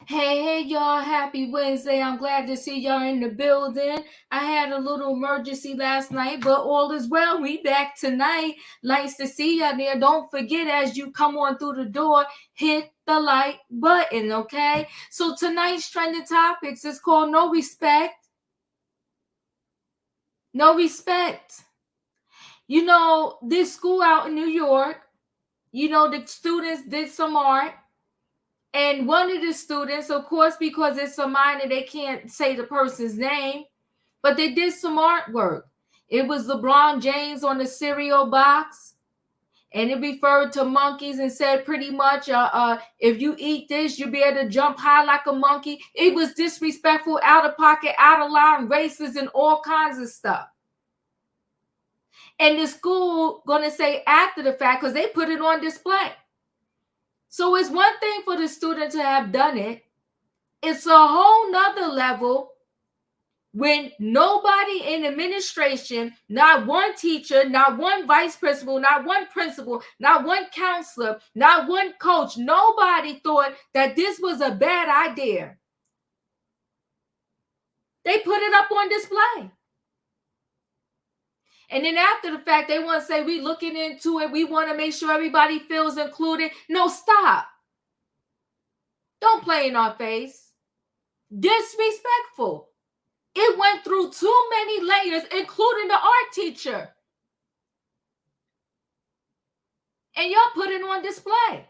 Hey, y'all, happy Wednesday. I'm glad to see y'all in the building. I had a little emergency last night, but all is well. We back tonight. Nice to see y'all there. Don't forget, as you come on through the door, hit the like button, okay? So tonight's trending topics is called No Respect. No Respect. You know, this school out in New York, the students did some art. And one of the students, of course, because it's a minor, they can't say the person's name, but they did some artwork. It was LeBron James on the cereal box, and it referred to monkeys and said pretty much, if you eat this, you'll be able to jump high like a monkey. It was disrespectful, out of pocket, out of line, racist, and all kinds of stuff. And the school gonna say after the fact, because they put it on display. So it's one thing for the student to have done it. It's a whole nother level when nobody in administration, not one teacher, not one vice principal, not one principal, not one counselor, not one coach, nobody thought that this was a bad idea. They put it up on display. And then after the fact, they want to say, we looking into it. We want to make sure everybody feels included. No, stop. Don't play in our face. Disrespectful. It went through too many layers, including the art teacher. And y'all put it on display.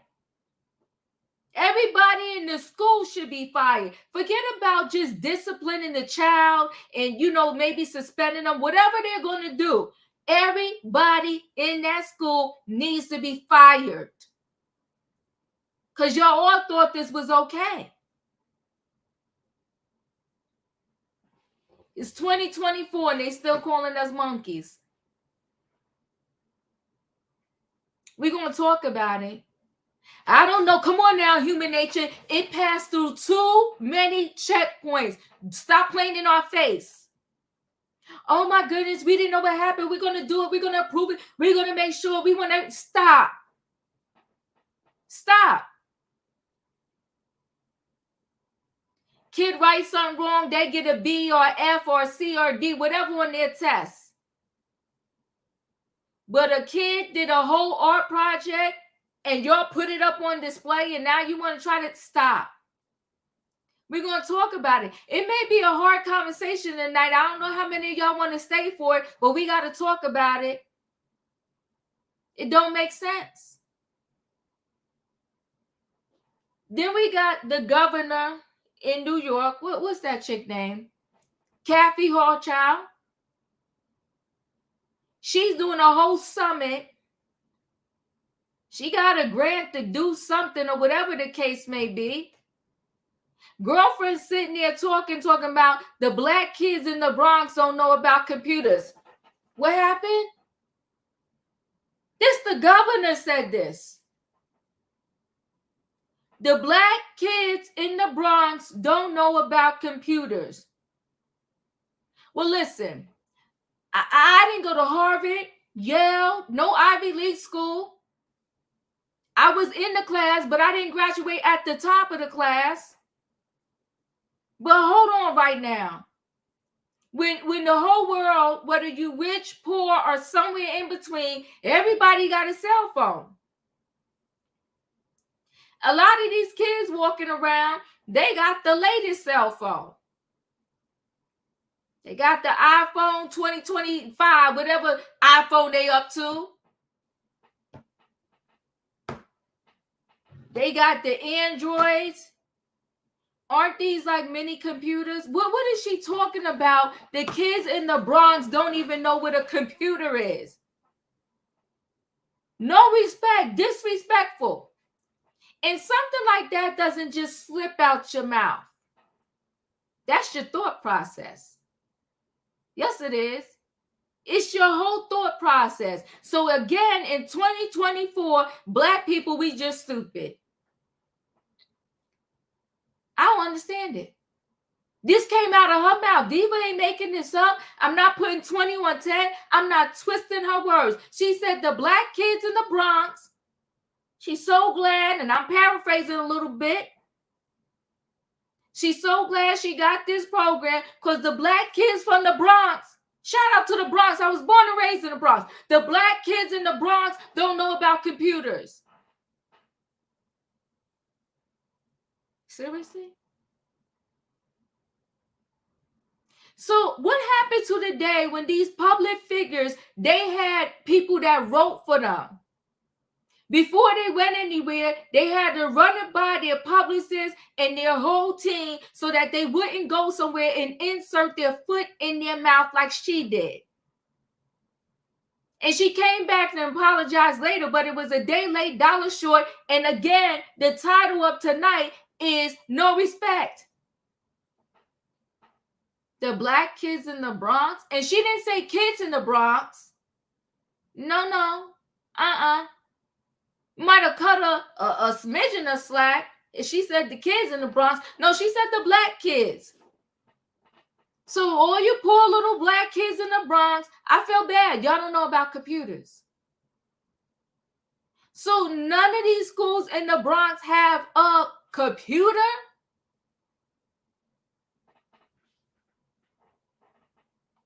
Everybody in the school should be fired. Forget about just disciplining the child and, maybe suspending them, whatever they're going to do. Everybody in that school needs to be fired. Because y'all all thought this was okay. It's 2024 and they still calling us monkeys. We're going to talk about it. I don't know. Come on now, human nature. It passed through too many checkpoints. Stop playing in our face. Oh my goodness, we didn't know what happened. We're going to do it. We're going to approve it. We're going to make sure we want to stop. Stop. Kid writes something wrong, they get a B or F or C or D, whatever on their test. But a kid did a whole art project and y'all put it up on display and now you want to try to stop. We're going to talk about it. It may be a hard conversation tonight. I don't know how many of y'all want to stay for it, but we got to talk about it. It don't make sense. Then we got the governor in New York. What's that chick name? Kathy Hochul. She's doing a whole summit. She got a grant to do something or whatever the case may be. Girlfriend sitting there talking about the black kids in the Bronx don't know about computers. What happened? The governor said this. The black kids in the Bronx don't know about computers. Well, listen, I didn't go to Harvard, Yale, no Ivy League school. I was in the class, but I didn't graduate at the top of the class. But hold on right now. When the whole world, whether you rich, poor, or somewhere in between, everybody got a cell phone. A lot of these kids walking around, they got the latest cell phone. They got the iPhone 2025, whatever iPhone they up to. They got the Androids. Aren't these like mini computers? What is she talking about? The kids in the Bronx don't even know what a computer is. No respect, disrespectful. And something like that doesn't just slip out your mouth. That's your thought process. Yes, it is. It's your whole thought process. So again, in 2024, black people, we just stupid. I don't understand it. This came out of her mouth. Diva ain't making this up. I'm not putting 2110. I'm not twisting her words. She said the black kids in the Bronx, she's so glad, and I'm paraphrasing a little bit, She's so glad she got this program because the black kids from the Bronx, shout out to the Bronx. I was born and raised in the Bronx. The black kids in the Bronx don't know about computers. Seriously? So what happened to the day when these public figures, they had people that wrote for them? Before they went anywhere, they had to run it by their publicists and their whole team so that they wouldn't go somewhere and insert their foot in their mouth like she did. And she came back and apologized later, but it was a day late, dollar short. And again, the title of tonight is No Respect. The black kids in the Bronx. And she didn't say kids in the Bronx. No. Might have cut a smidgen of slack if she said the kids in the Bronx. No, she said the black kids. So all you poor little black kids in the Bronx, I feel bad. Y'all don't know about computers. So none of these schools in the Bronx have a computer?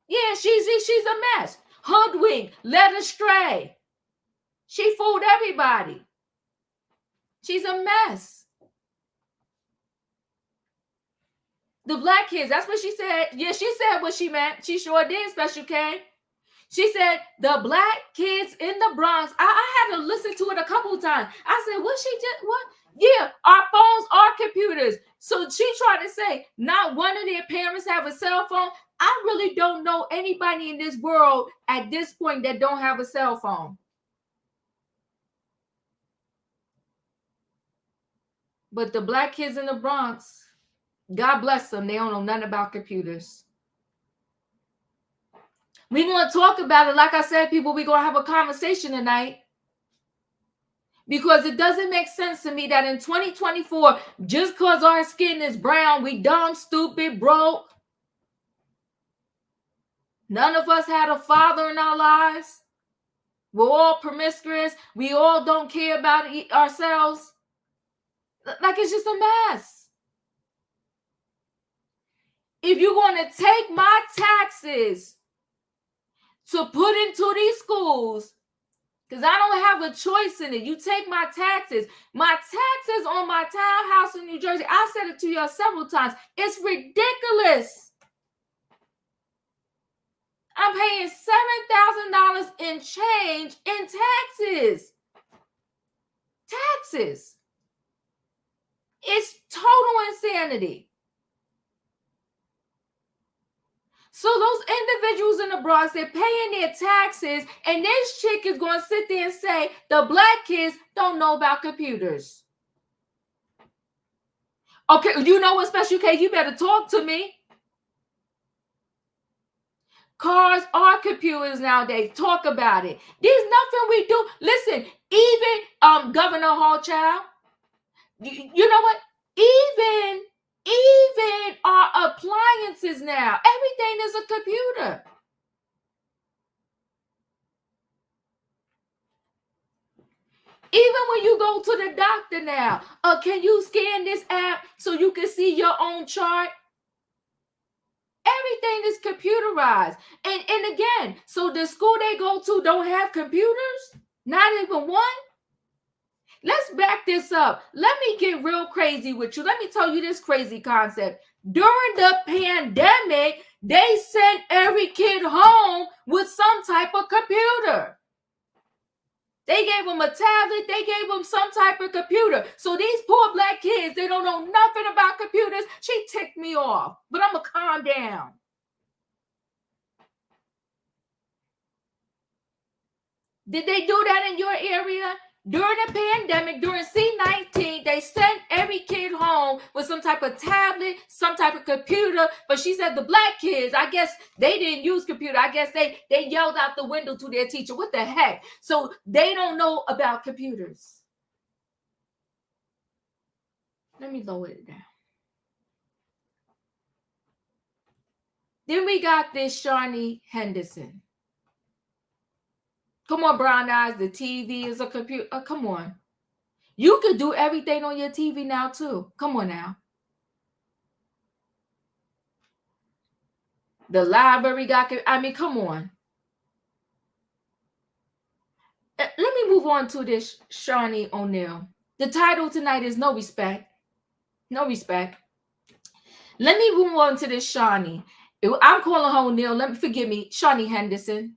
Yeah, she's a mess. Hoodwinked, led astray. She fooled everybody. She's a mess. The black kids, that's what she said. Yeah, she said what she meant. She sure did, Special K. She said, the black kids in the Bronx. I had to listen to it a couple of times. I said, what she just, what? Yeah, our phones are computers. So she tried to say, not one of their parents have a cell phone. I really don't know anybody in this world at this point that don't have a cell phone. But the black kids in the Bronx, God bless them, they don't know nothing about computers. We're going to talk about it. Like I said, people, we're going to have a conversation tonight. Because it doesn't make sense to me that in 2024, just because our skin is brown, we dumb, stupid, broke. None of us had a father in our lives. We're all promiscuous. We all don't care about ourselves. Like, it's just a mess. If you're going to take my taxes to put into these schools, because I don't have a choice in it. You take my taxes on my townhouse in New Jersey. I said it to you several times. It's ridiculous. I'm paying $7,000 in change in taxes. Taxes. It's total insanity. So those individuals in the Bronx, they're paying their taxes, and this chick is going to sit there and say the black kids don't know about computers. Okay, you know what, Special K? You better talk to me. Cars are computers nowadays. Talk about it. There's nothing we do. Listen, even Governor Hochul, you know what? Even our appliances now, everything is a computer. Even when you go to the doctor now, can you scan this app so you can see your own chart? Everything is computerized. And again, so the school they go to don't have computers? Not even one? Let's back this up. Let me get real crazy with you. Let me tell you this crazy concept. During the pandemic, they sent every kid home with some type of computer. They gave them a tablet. They gave them some type of computer. So these poor black kids, they don't know nothing about computers. She ticked me off, but I'm going to calm down. Did they do that in your area? During the pandemic, during C-19, they sent every kid home with some type of tablet, some type of computer. But she said the black kids, I guess they didn't use computer. I guess they yelled out the window to their teacher. What the heck? So they don't know about computers. Let me lower it down. Then we got this Shaunie Henderson. Come on, brown eyes. The TV is a computer. Oh, come on. You could do everything on your TV now, too. Come on now. The library got, I mean, come on. Let me move on to this Shaunie O'Neal. The title tonight is No Respect. No Respect. Let me move on to this Shaunie. I'm calling her O'Neal. Forgive me, Shaunie Henderson.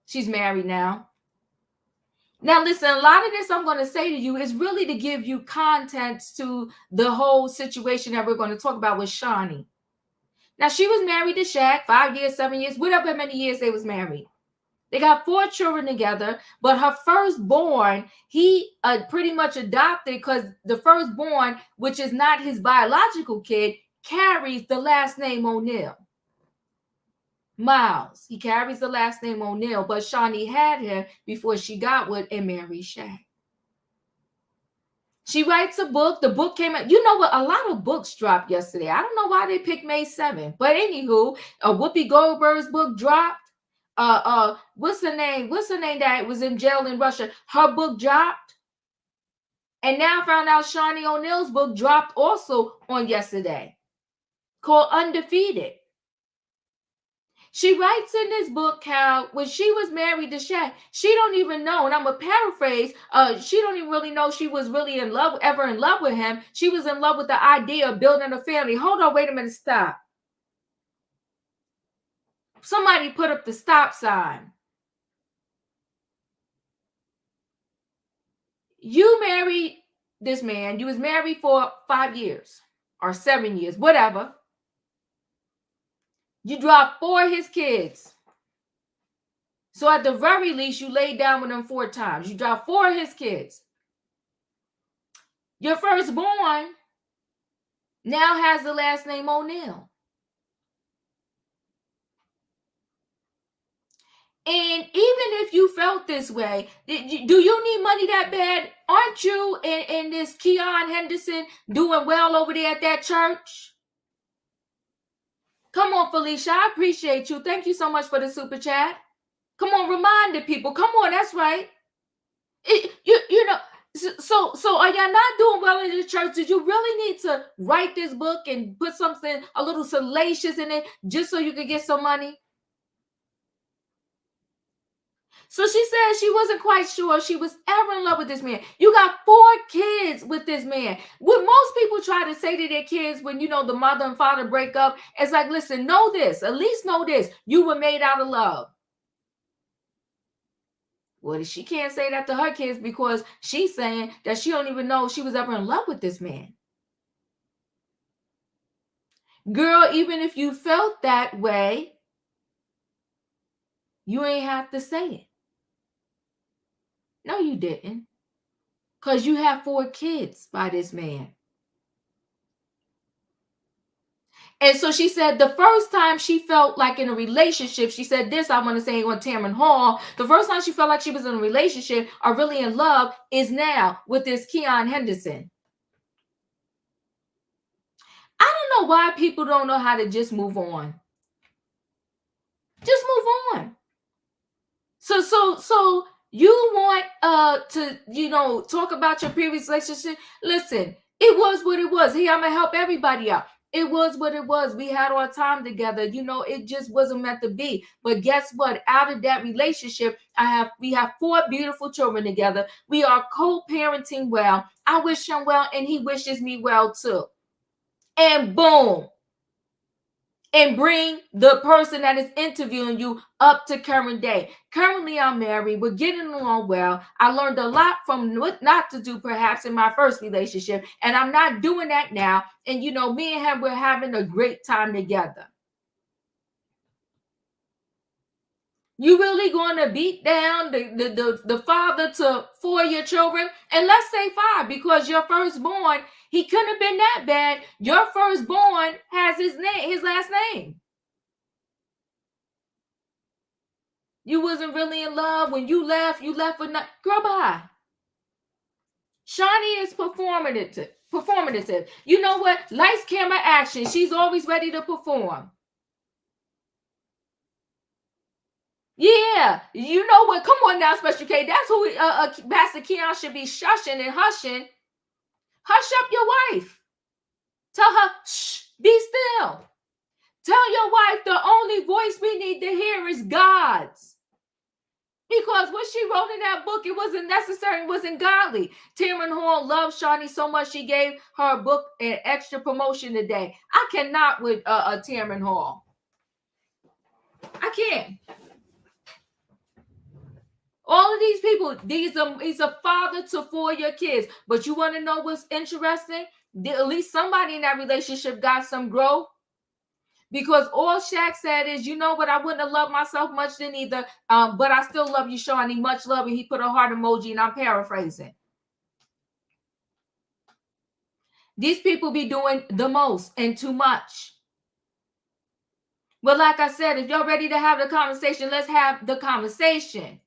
She's married now. Now, listen, a lot of this I'm going to say to you is really to give you context to the whole situation that we're going to talk about with Shaunie. Now, she was married to Shaq 5 years, 7 years, whatever many years they was married. They got 4 children together, but her firstborn, he pretty much adopted because the firstborn, which is not his biological kid, carries the last name O'Neal. Miles. He carries the last name O'Neal, but Shaunie had him before she got with and married Shaq. She writes a book. The book came out. You know what? A lot of books dropped yesterday. I don't know why they picked May 7th. But anywho, Whoopi Goldberg's book dropped. What's her name? What's her name that was in jail in Russia? Her book dropped. And now I found out Shaunie O'Neal's book dropped also on yesterday, called Undefeated. She writes in this book how when she was married to Shaq, she don't even know, and I'm going to paraphrase, she don't even really know she was really ever in love with him. She was in love with the idea of building a family. Hold on, wait a minute, stop. Somebody put up the stop sign. You married this man. You was married for 5 years or 7 years, whatever. You dropped 4 of his kids. So at the very least, you laid down with him 4 times. You dropped 4 of his kids. Your firstborn now has the last name O'Neal. And even if you felt this way, do you need money that bad? Aren't you in this Keon Henderson doing well over there at that church? Come on, Felicia. I appreciate you. Thank you so much for the super chat. Come on, remind the people. Come on, that's right. You know, so are y'all not doing well in the church? Did you really need to write this book and put something a little salacious in it just so you could get some money? So she said she wasn't quite sure she was ever in love with this man. You got 4 kids with this man. What most people try to say to their kids when, the mother and father break up, it's like, listen, know this. At least know this. You were made out of love. Well, she can't say that to her kids because she's saying that she don't even know she was ever in love with this man. Girl, even if you felt that way, you ain't have to say it. No, you didn't. Because you have 4 kids by this man. And so she said the first time she felt like in a relationship, she said this, I want to say on Tamron Hall, the first time she felt like she was in a relationship or really in love is now with this Keon Henderson. I don't know why people don't know how to just move on. Just move on. So you want to talk about your previous relationship? Listen, it was what it was. Hey, I'm gonna help everybody out. It was what it was. We had our time together. It just wasn't meant to be. But guess what? Out of that relationship, we have 4 beautiful children together. We are co-parenting well. I wish him well, and he wishes me well too. And boom. And bring the person that is interviewing you up to current day. Currently, I'm married. We're getting along well. I learned a lot from what not to do, perhaps, in my first relationship. And I'm not doing that now. And, me and him, we're having a great time together. You really going to beat down the father to 4 of your children? And let's say 5, because your firstborn, he couldn't have been that bad. Your firstborn has his last name. You wasn't really in love. When you left with nothing. Girl, bye. Shaunie is performative. You know what? Lights, camera, action. She's always ready to perform. Yeah. You know what? Come on now, Special K. That's who Pastor Keon should be shushing and hushing. Hush up your wife. Tell her, shh, be still. Tell your wife the only voice we need to hear is God's. Because what she wrote in that book, it wasn't necessary, it wasn't godly. Tamron Hall loved Shaunie so much she gave her book an extra promotion today. I cannot with Tamron Hall. I can't. All of these people, he's a father to 4 of your kids. But you want to know what's interesting? At least somebody in that relationship got some growth. Because all Shaq said is, you know what, I wouldn't have loved myself much then either, but I still love you, Shaunie, much love. And he put a heart emoji, and I'm paraphrasing. These people be doing the most and too much. But like I said, if y'all ready to have the conversation, let's have the conversation.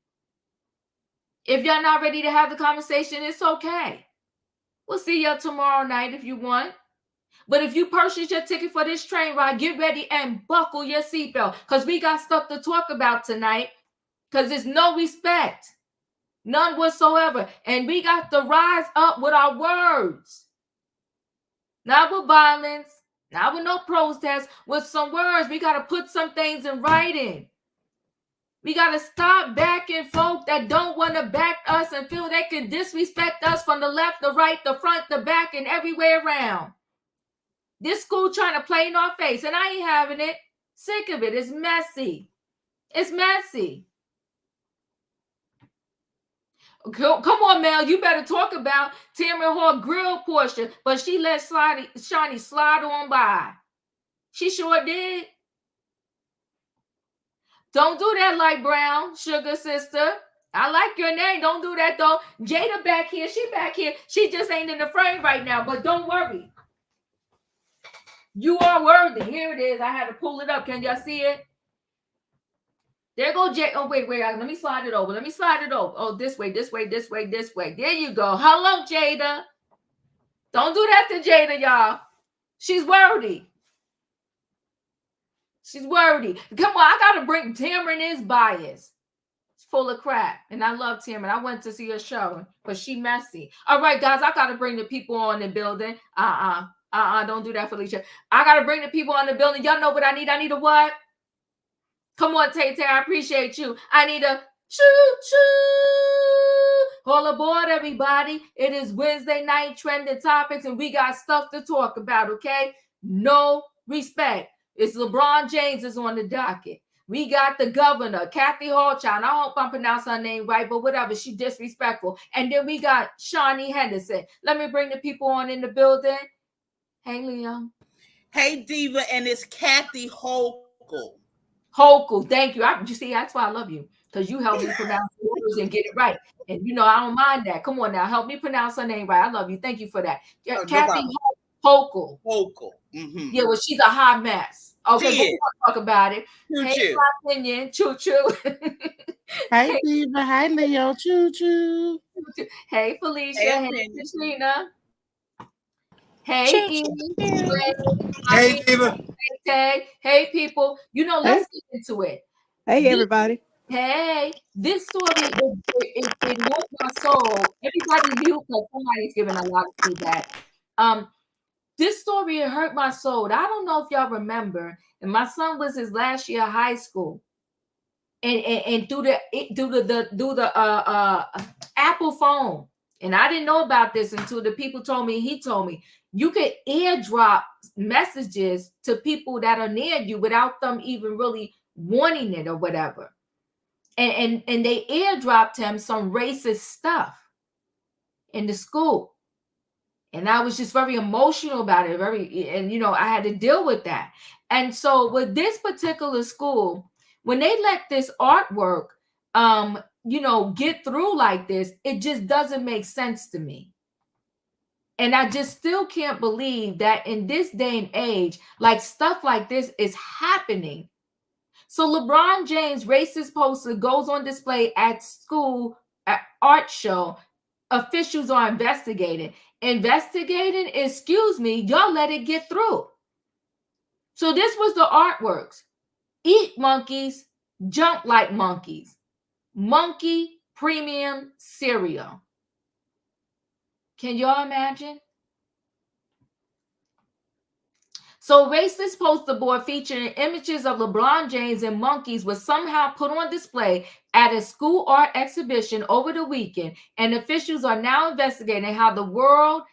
If y'all not ready to have the conversation, it's okay. We'll see y'all tomorrow night if you want. But if you purchase your ticket for this train ride, get ready and buckle your seatbelt, because we got stuff to talk about tonight, because there's no respect. None whatsoever. And we got to rise up with our words. Not with violence, not with no protest, with some words. We got to put some things in writing. We got to stop backing folk that don't want to back us and feel they can disrespect us from the left, the right, the front, the back, and everywhere around. This school trying to play in our face, and I ain't having it. Sick of it. It's messy. It's messy. Come on, Mel. You better talk about Tamron Hall grill portion, but she let Shaunie slide on by. She sure did. Don't do that, Light Brown, sugar sister. I like your name. Don't do that, though. Jada back here. She back here. She just ain't in the frame right now, but don't worry. You are worthy. Here it is. I had to pull it up. Can y'all see it? There go Jada. Oh, wait. Let me slide it over. Oh, this way. There you go. Hello, Jada. Don't do that to Jada, y'all. She's worthy. She's worthy. Come on, I gotta bring Tamron is biased. It's full of crap. And I love Tamron. I went to see her show, but she messy. All right, guys, I gotta bring the people on the building. Don't do that, Felicia. I gotta bring the people on the building. Y'all know what I need. I need a what? Come on, Tay Tay. I appreciate you. I need a choo-choo. All aboard, everybody. It is Wednesday night trending topics, and we got stuff to talk about, okay? No respect. It's LeBron James is on the docket. We got the governor, Kathy Hochul. I hope I'm pronouncing her name right, but whatever. She's disrespectful. And then we got Shaunie Henderson. Let me bring the people on in the building. Hey, Leo. Hey, Diva, and it's Kathy Hochul. Hochul, thank you. You see, that's why I love you, because you help me pronounce words and get it right. And you know, I don't mind that. Come on now, help me pronounce her name right. I love you. Thank you for that. Kathy Hochul. Hochul. Mm-hmm. Yeah, well, she's a hot mess. Okay, we'll talk about it. Choo-choo. Hey, my opinion. Choo-choo. Hey, Diva. Hi, Leo. Choo-choo. Hey, Felicia. Hey, Katrina. Hey, Ian. Hey, Diva. Hey, people. You know, let's get into it. Hey, everybody. Hey, this story, it hurt my soul. Everybody mute, because somebody's giving a lot of feedback. This story, it hurt my soul. I don't know if y'all remember, and my son was his last year of high school. And through the Apple phone. And I didn't know about this until the people told me, he told me, you could airdrop messages to people that are near you without them even really wanting it or whatever. And they airdropped him some racist stuff in the school. And I was just very emotional about it. And you know, I had to deal with that. And so with this particular school, when they let this artwork you know, get through like this, it just doesn't make sense to me. And I just still can't believe that in this day and age, like stuff like this is happening. So LeBron James' racist poster goes on display at school art show. Officials are investigating. Excuse me, y'all let it get through. So this was the artworks. Eat monkeys, jump like monkeys. Monkey premium cereal. Can y'all imagine? So racist poster board featuring images of LeBron James and monkeys was somehow put on display at a school art exhibition over the weekend, and officials are now investigating how in the world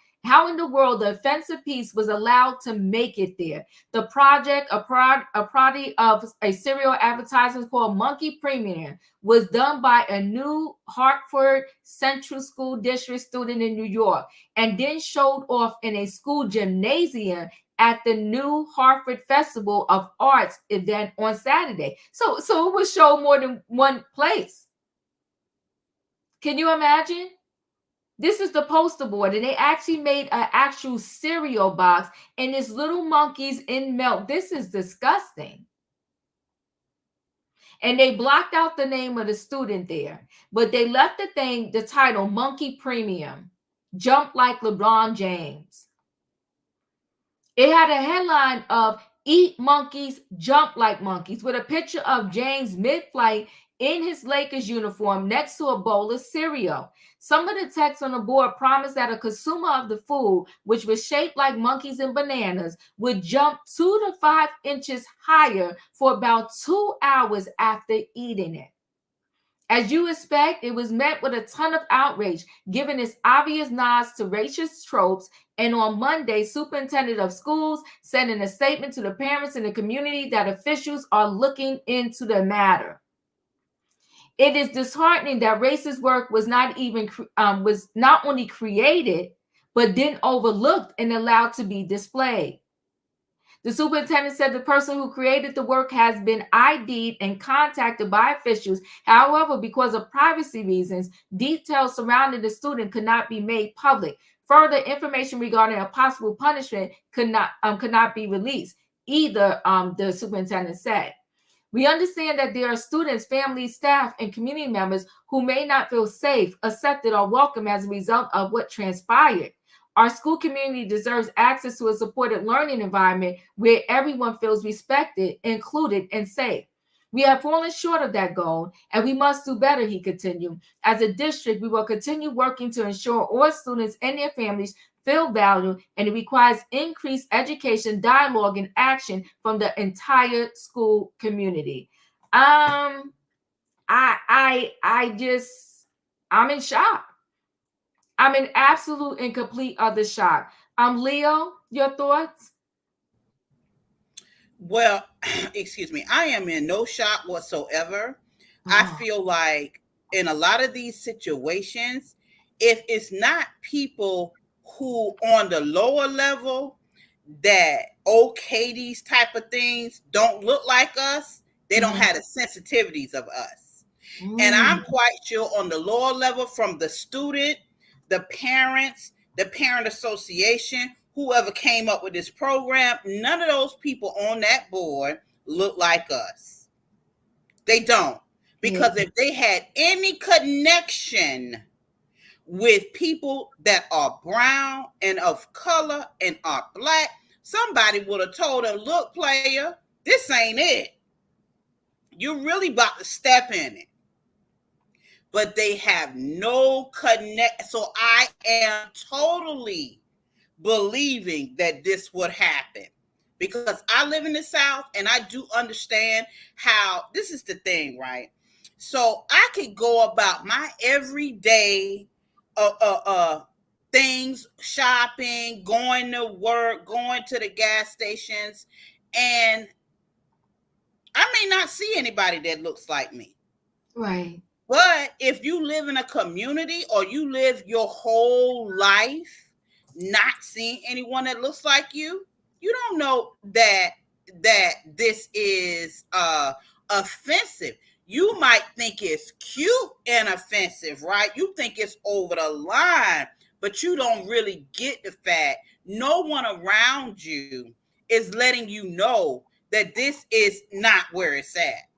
the offensive piece was allowed to make it there. The project, a parody of a cereal advertisement called Monkey Premium, was done by a new Hartford Central School District student in New York, and then showed off in a school gymnasium at the new Hartford Festival of Arts event on Saturday. So it was shown more than one place. Can you imagine? This is the poster board, and they actually made an actual cereal box, and it's little monkeys in milk. This is disgusting. And they blocked out the name of the student there, but they left the title Monkey Premium, Jump Like LeBron James. It had a headline of Eat Monkeys, Jump Like Monkeys, with a picture of James mid-flight in his Lakers uniform next to a bowl of cereal. Some of the text on the board promised that a consumer of the food, which was shaped like monkeys and bananas, would jump 2 to 5 inches higher for about 2 hours after eating it. As you expect, it was met with a ton of outrage, given its obvious nods to racist tropes. And on Monday, superintendent of schools said in a statement to the parents in the community that officials are looking into the matter. It is disheartening that racist work was not only created, but then overlooked and allowed to be displayed. The superintendent said the person who created the work has been ID'd and contacted by officials. However, because of privacy reasons, details surrounding the student could not be made public. Further information regarding a possible punishment could not be released, either, the superintendent said. We understand that there are students, families, staff, and community members who may not feel safe, accepted, or welcome as a result of what transpired. Our school community deserves access to a supported learning environment where everyone feels respected, included, and safe. We have fallen short of that goal, and we must do better, he continued. As a district, we will continue working to ensure all students and their families feel valued, and it requires increased education, dialogue, and action from the entire school community. I'm in shock. I'm in absolute and complete utter shock. Leo, your thoughts? Well, excuse me. I am in no shock whatsoever. I feel like in a lot of these situations, if it's not people who on the lower level that okay these type of things don't look like us, they don't have the sensitivities of us. And I'm quite sure on the lower level, from the student, the parents, the parent association, whoever came up with this program, none of those people on that board look like us. They don't. Because if they had any connection with people that are brown and of color and are black, somebody would have told them, look, player, this ain't it. You're really about to step in it. But they have no connect. So I am totally believing that this would happen, because I live in the South and I do understand how this is the thing, right? So I could go about my everyday things, shopping, going to work, going to the gas stations, and I may not see anybody that looks like me. Right. But if you live in a community or you live your whole life not seeing anyone that looks like you don't know that this is offensive. You might think it's cute and offensive, right? You think it's over the line, but you don't really get the fact no one around you is letting you know that this is not where it's at.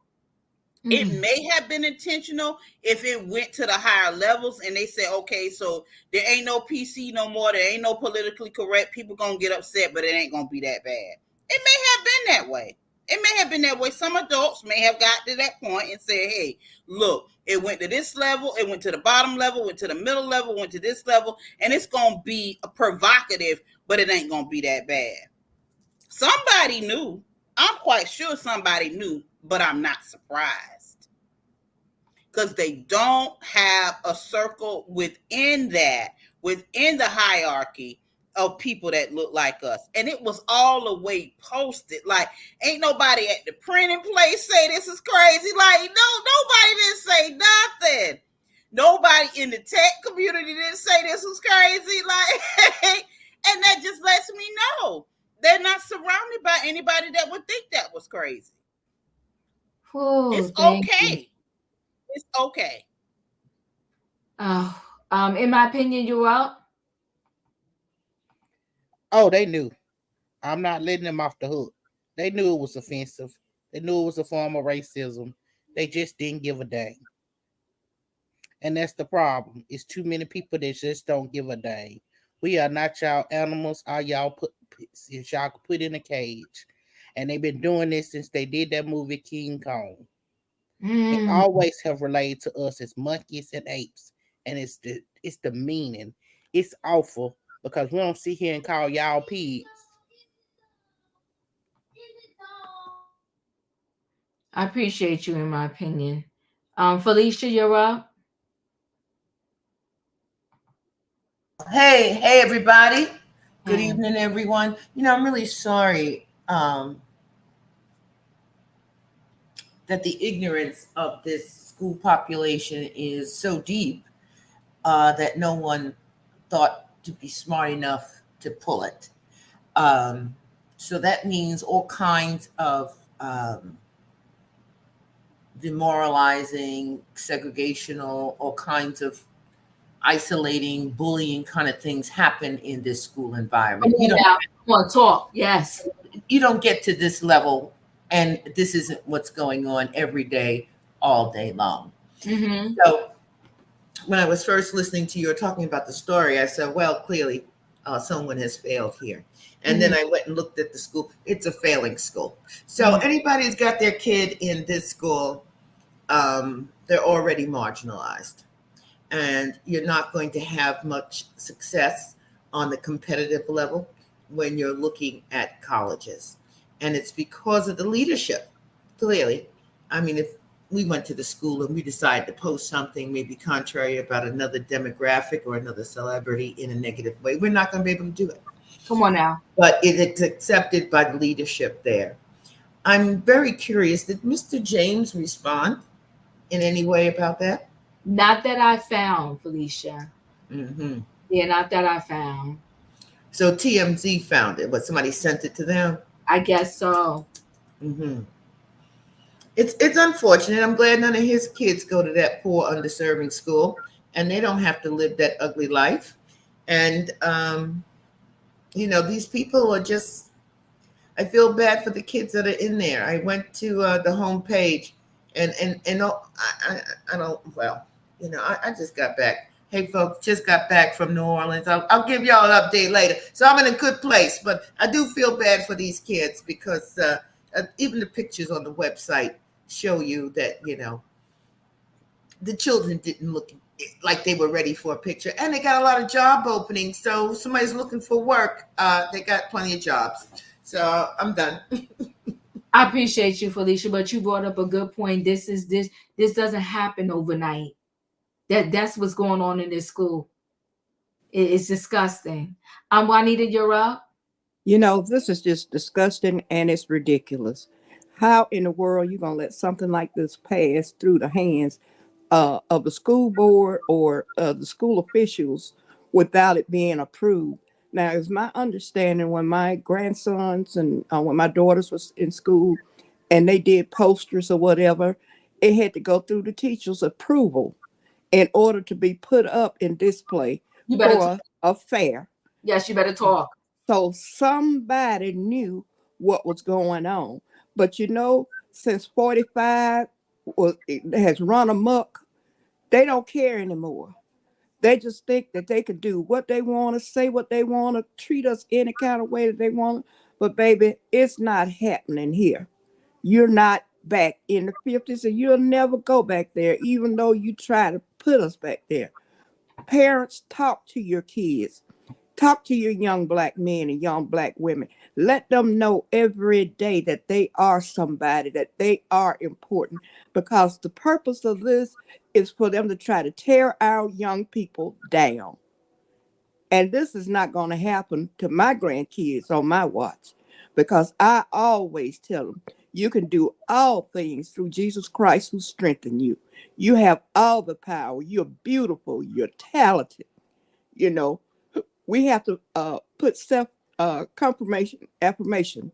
It may have been intentional if it went to the higher levels and they said, okay, so there ain't no PC no more. There ain't no politically correct. People going to get upset, but it ain't going to be that bad. It may have been that way. It may have been that way. Some adults may have got to that point and said, hey, look, it went to this level. It went to the bottom level, went to the middle level, went to this level. And it's going to be provocative, but it ain't going to be that bad. Somebody knew. I'm quite sure somebody knew, but I'm not surprised. Because they don't have a circle within the hierarchy of people that look like us. And it was all the way posted. Like, ain't nobody at the printing place say this is crazy. Like, no, nobody didn't say nothing. Nobody in the tech community didn't say this was crazy. Like, and that just lets me know they're not surrounded by anybody that would think that was crazy. Oh, it's okay. It's okay. In my opinion, you're up. Oh, they knew. I'm not letting them off the hook. They knew it was offensive. They knew it was a form of racism. They just didn't give a dang. And that's the problem. It's too many people that just don't give a dang. We are not y'all animals. Are y'all y'all put in a cage? And they've been doing this since they did that movie King Kong. They always have related to us as monkeys and apes, and it's the meaning. It's awful because we don't sit here and call y'all pigs. I appreciate you, in my opinion. Felicia, you're up. Hey, everybody. Good evening, everyone. I'm really sorry that the ignorance of this school population is so deep that no one thought to be smart enough to pull it. So that means all kinds of demoralizing, segregational, all kinds of isolating, bullying kind of things happen in this school environment. You want to talk? Yes. You don't get to this level, and this isn't what's going on every day, all day long. Mm-hmm. So when I was first listening to you talking about the story, I said, well, clearly someone has failed here. And then I went and looked at the school. It's a failing school. So anybody who's got their kid in this school, they're already marginalized. And you're not going to have much success on the competitive level when you're looking at colleges. And it's because of the leadership, clearly. I mean, if we went to the school and we decided to post something maybe contrary about another demographic or another celebrity in a negative way, we're not going to be able to do it. Come on now. But it's accepted by the leadership there. I'm very curious, did Mr. James respond in any way about that? Not that I found, Felicia. Mm-hmm. Yeah, not that I found. So TMZ found it. What, somebody sent it to them? I guess so. Mm-hmm. It's unfortunate. I'm glad none of his kids go to that poor, underserving school, and they don't have to live that ugly life. And these people are just. I feel bad for the kids that are in there. I went to the homepage, and I don't. Well, I just got back. Hey, folks, just got back from New Orleans. I'll give y'all an update later. So I'm in a good place, but I do feel bad for these kids because even the pictures on the website show you that, the children didn't look like they were ready for a picture. And they got a lot of job openings. So somebody's looking for work. They got plenty of jobs. So I'm done. I appreciate you, Felicia, but you brought up a good point. This doesn't happen overnight. That's what's going on in this school. It's disgusting. Juanita, you're up. This is just disgusting and it's ridiculous. How in the world are you going to let something like this pass through the hands of the school board or the school officials without it being approved? Now, it's my understanding when my grandsons and when my daughters was in school and they did posters or whatever, it had to go through the teacher's approval in order to be put up in display for a fair. Yes, you better talk. So somebody knew what was going on. But since 45 has run amok, they don't care anymore. They just think that they can do what they want to, say what they want to, treat us any kind of way that they want. But baby, it's not happening here. You're not back in the 50s and you'll never go back there, even though you try to put us back there. Parents, talk to your kids. Talk to your young black men and young black women. Let them know every day that they are somebody, that they are important, because the purpose of this is for them to try to tear our young people down. And this is not going to happen to my grandkids on my watch, because I always tell them, you can do all things through Jesus Christ who strengthens you. You have all the power. You're beautiful. You're talented. You know, we have to put self confirmation affirmation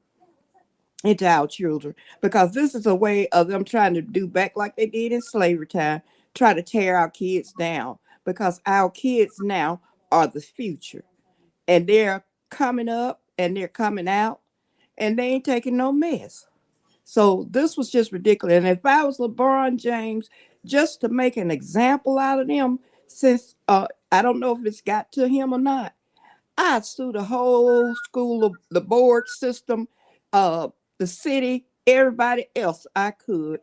into our children, because this is a way of them trying to do back like they did in slavery time, try to tear our kids down, because our kids now are the future, and they're coming up and they're coming out, and they ain't taking no mess. So this was just ridiculous. And if I was LeBron James, just to make an example out of them, since I don't know if it's got to him or not, I'd sue the whole school, the board system, the city, everybody else I could.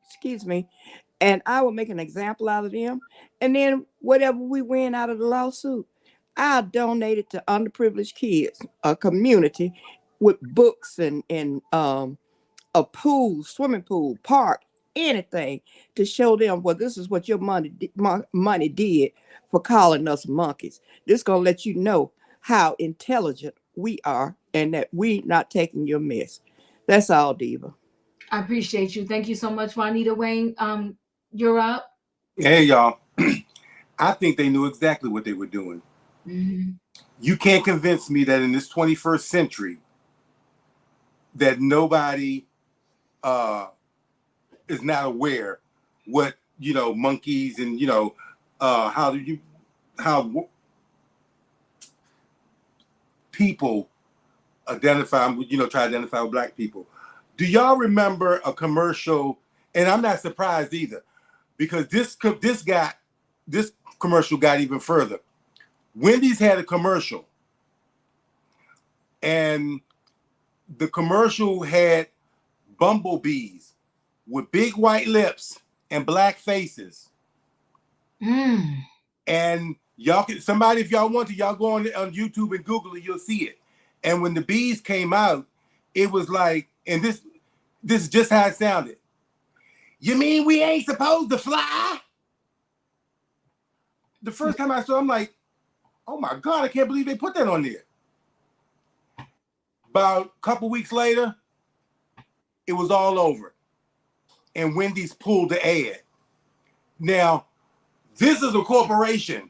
Excuse me. And I would make an example out of them. And then whatever we win out of the lawsuit, I donate it to underprivileged kids, a community with books and a pool, swimming pool, park, anything to show them, well, this is what your money did for calling us monkeys. This gonna let you know how intelligent we are and that we not taking your mess. That's all, Diva. I appreciate you. Thank you so much, Juanita Wayne. You're up. Hey, y'all. I think they knew exactly what they were doing. Mm-hmm. You can't convince me that in this 21st century that nobody is not aware what, monkeys and, how people identify, try to identify with black people. Do y'all remember a commercial? And I'm not surprised either, because this commercial got even further. Wendy's had a commercial, and the commercial had bumblebees with big white lips and black faces. And y'all can, somebody, if y'all want to, y'all go on YouTube and Google it, you'll see it. And when the bees came out, it was like, and this is just how it sounded. You mean we ain't supposed to fly? The first time I saw it, I'm like, oh my God, I can't believe they put that on there. About a couple weeks later, it was all over. And Wendy's pulled the ad. Now, this is a corporation.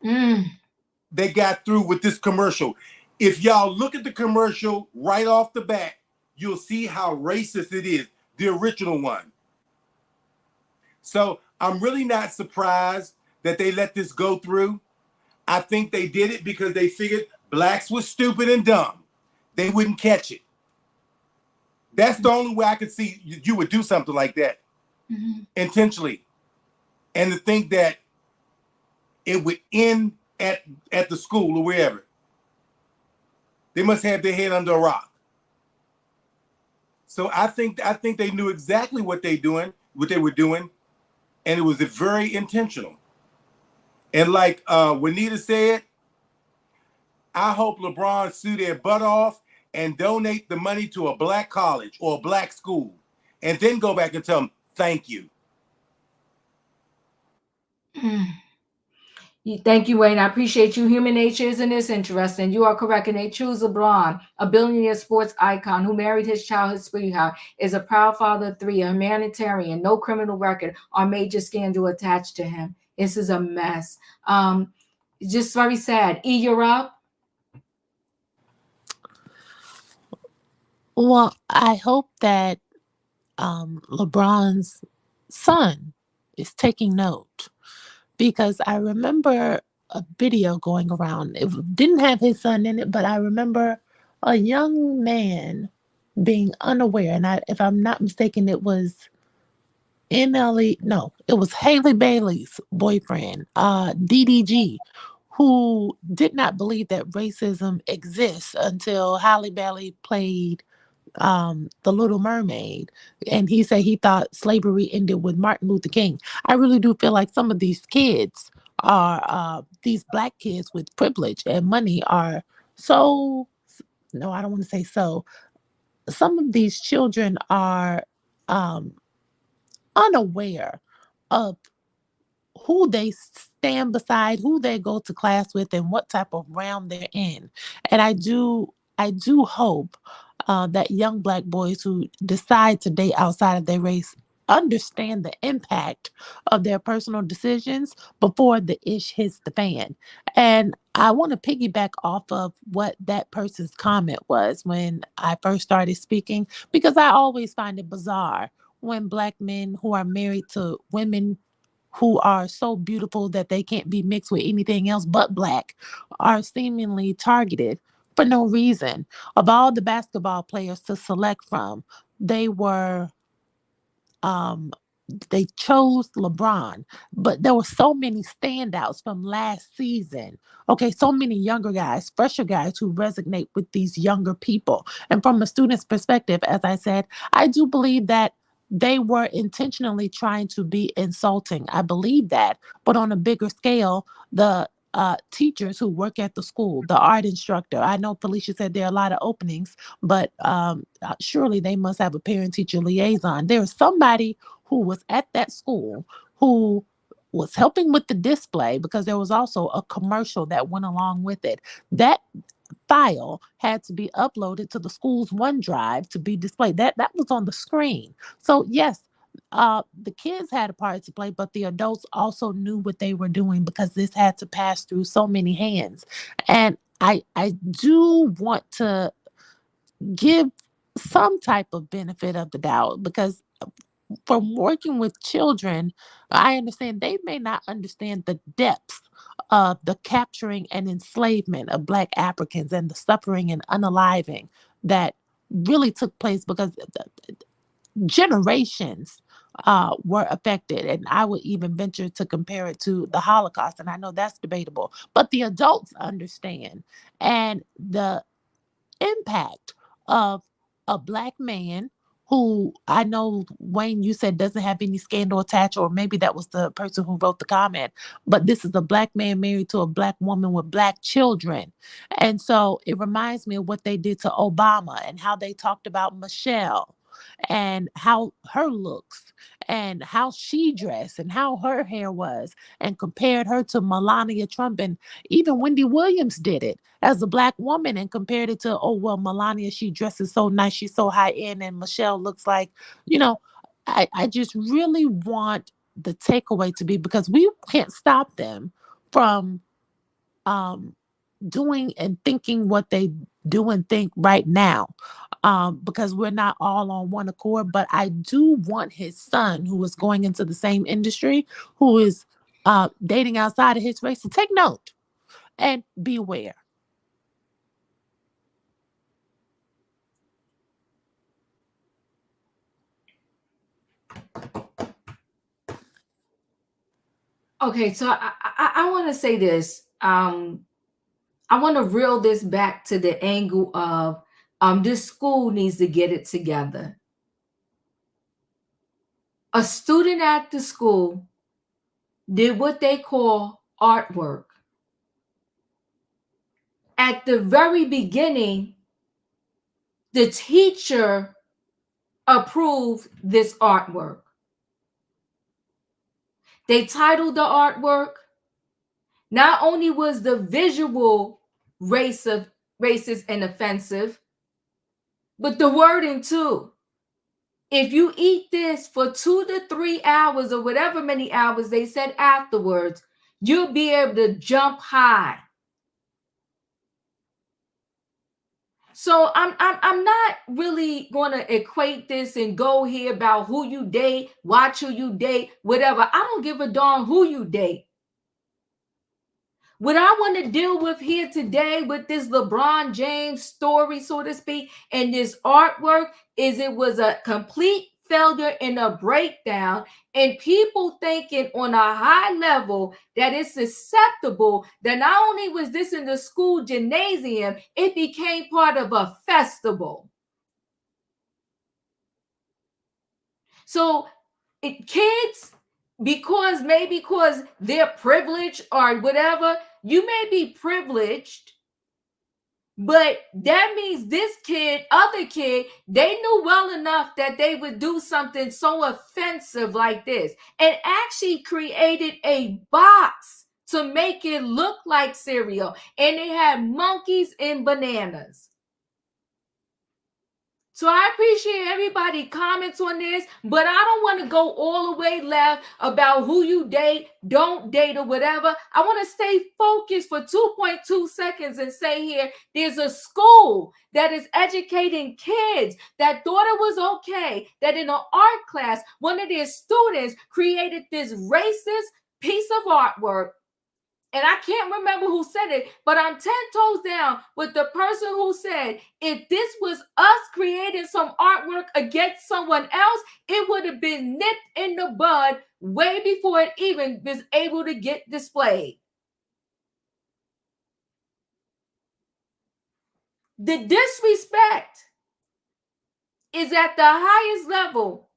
They got through with this commercial. If y'all look at the commercial right off the bat, you'll see how racist it is, the original one. So I'm really not surprised that they let this go through. I think they did it because they figured blacks were stupid and dumb. They wouldn't catch it. That's the only way I could see you would do something like that intentionally. And to think that it would end at the school or wherever. They must have their head under a rock. So I think they knew exactly what they were doing, and it was very intentional. And like Juanita said, I hope LeBron sue their butt off and donate the money to a black college or a black school, and then go back and tell them thank you. Thank you, Wayne. I appreciate you. Human nature isn't this interesting. You are correct. And they choose LeBron, a billionaire sports icon who married his childhood sweetheart, is a proud father of 3, a humanitarian, no criminal record or major scandal attached to him. This is a mess. Just very sad. E, you're up. Well, I hope that LeBron's son is taking note, because I remember a video going around. It didn't have his son in it, but I remember a young man being unaware. And if I'm not mistaken, it was it was Haley Bailey's boyfriend, DDG, who did not believe that racism exists until Halle Bailey played The Little Mermaid. And he said he thought slavery ended with Martin Luther King. I really do feel like some of these kids are these black kids with privilege and money are so, no, I don't want to say so. Some of these children are um, unaware of who they stand beside, who they go to class with, and what type of realm they're in. And I do hope that young black boys who decide to date outside of their race understand the impact of their personal decisions before the ish hits the fan. And I want to piggyback off of what that person's comment was when I first started speaking, because I always find it bizarre when black men who are married to women who are so beautiful that they can't be mixed with anything else but black are seemingly targeted for no reason. Of all the basketball players to select from, they were um they chose LeBron, but there were so many standouts from last season. Okay, so many younger guys, fresher guys who resonate with these younger people. And from a student's perspective, as I said, I do believe that they were intentionally trying to be insulting. I believe that. But on a bigger scale, the teachers who work at the school, the art instructor, I know Felicia said there are a lot of openings, but surely they must have a parent teacher liaison. There is somebody who was at that school who was helping with the display, because there was also a commercial that went along with it. That file had to be uploaded to the school's OneDrive to be displayed. That was on the screen. So yes, the kids had a part to play, but the adults also knew what they were doing because this had to pass through so many hands. And I do want to give some type of benefit of the doubt, because from working with children, I understand they may not understand the depths of the capturing and enslavement of Black Africans and the suffering and unaliving that really took place, because generations were affected. And I would even venture to compare it to the Holocaust. And I know that's debatable, but the adults understand. And the impact of a black man who, I know, Wayne, you said doesn't have any scandal attached, or maybe that was the person who wrote the comment, but this is a black man married to a black woman with black children. And so it reminds me of what they did to Obama and how they talked about Michelle and how her looks and how she dressed and how her hair was, and compared her to Melania Trump. And even Wendy Williams did it as a black woman and compared it to, oh, well, Melania, she dresses so nice, she's so high end, and Michelle looks like, you know, I just really want the takeaway to be, because we can't stop them from um, doing and thinking what they do and think right now, because we're not all on one accord. But I do want his son, who is going into the same industry, who is dating outside of his race, to take note and beware. Okay, so I want to say this. I want to reel this back to the angle of this school needs to get it together. A student at the school did what they call artwork. At the very beginning, the teacher approved this artwork. They titled the artwork. Not only was the visual racist and offensive, but the wording too. If you eat this for 2 to 3 hours or whatever many hours they said afterwards, you'll be able to jump high. So I'm not really going to equate this and go here about who you date, watch who you date, whatever. I don't give a darn who you date. What I want to deal with here today with this LeBron James story, so to speak, and this artwork is it was a complete failure and a breakdown, and people thinking on a high level that it's acceptable that not only was this in the school gymnasium, it became part of a festival. So kids, because they're privileged or whatever, you may be privileged, but that means this other kid, they knew well enough that they would do something so offensive like this and actually created a box to make it look like cereal. And it had monkeys and bananas. So I appreciate everybody comments on this, but I don't want to go all the way left about who you date, don't date, or whatever. I want to stay focused for 2.2 seconds and say here, there's a school that is educating kids that thought it was okay that in an art class, one of their students created this racist piece of artwork. And I can't remember who said it, but I'm 10 toes down with the person who said, if this was us creating some artwork against someone else, it would have been nipped in the bud way before it even was able to get displayed. The disrespect is at the highest level,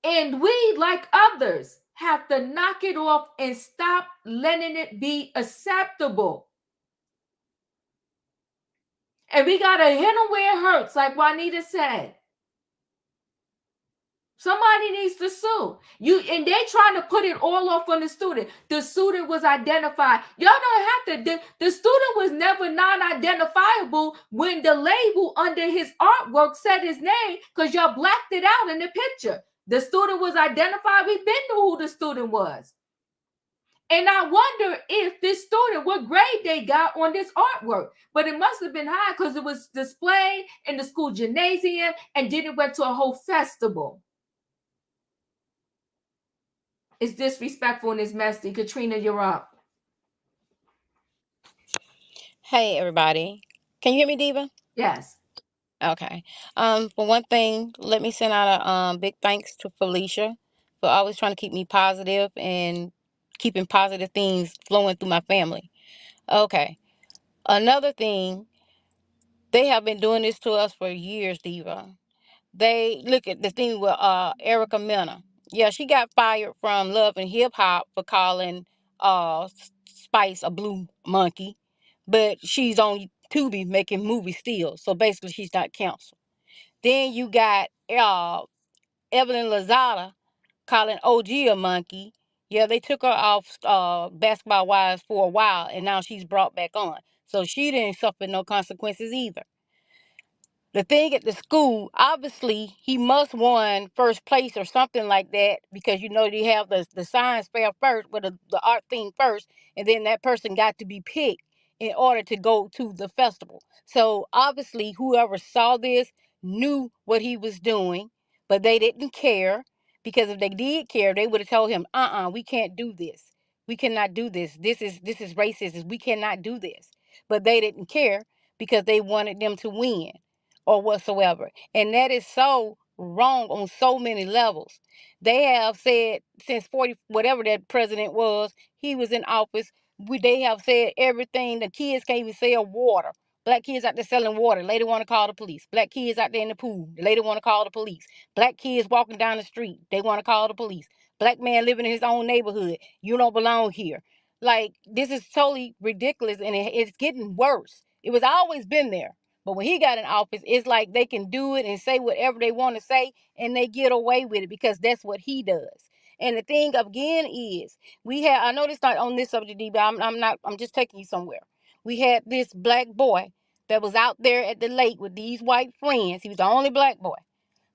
and we, like others, have to knock it off and stop letting it be acceptable. And we got to hit them where it hurts, like Juanita said. Somebody needs to sue. And they trying to put it all off on the student. The student was identified. Y'all don't have to. The student was never non-identifiable when the label under his artwork said his name, because y'all blacked it out in the picture. The student was identified. We been knew who the student was. And I wonder if this student, what grade they got on this artwork. But it must have been high because it was displayed in the school gymnasium and then it went to a whole festival. It's disrespectful and it's messy. Katrina, you're up. Hey, everybody. Can you hear me, Diva? Yes. Okay. For one thing, let me send out a big thanks to Felicia for always trying to keep me positive and keeping positive things flowing through my family. Okay. Another thing, they have been doing this to us for years, Diva. They look at the thing with Erica Mena. Yeah, she got fired from Love and Hip Hop for calling Spice a blue monkey, but she's on Tubi making movies still. So basically, she's not canceled. Then you got Evelyn Lozada calling OG a monkey. Yeah, they took her off Basketball Wives for a while, and now she's brought back on. So she didn't suffer no consequences either. The thing at the school, obviously, he must won first place or something like that, because they have the science fair first, with the art thing first, and then that person got to be picked in order to go to the festival. So obviously, whoever saw this knew what he was doing, but they didn't care, because if they did care, they would have told him, we can't do this. We cannot do this. This is racist. We cannot do this. But they didn't care because they wanted them to win or whatsoever. And that is so wrong on so many levels. They have said since 40, whatever that president was, he was in office, they have said everything. The kids can't even sell water. Black kids out there selling water. Lady want to call the police. Black kids out there in the pool. The lady want to call the police. Black kids walking down the street. They want to call the police. Black man living in his own neighborhood. You don't belong here. Like, this is totally ridiculous, and it's getting worse. It was always been there. But when he got in office, it's like they can do it and say whatever they want to say, and they get away with it because that's what he does. And the thing again is, I know it's not on this subject, but I'm just taking you somewhere. We had this black boy that was out there at the lake with these white friends. He was the only black boy.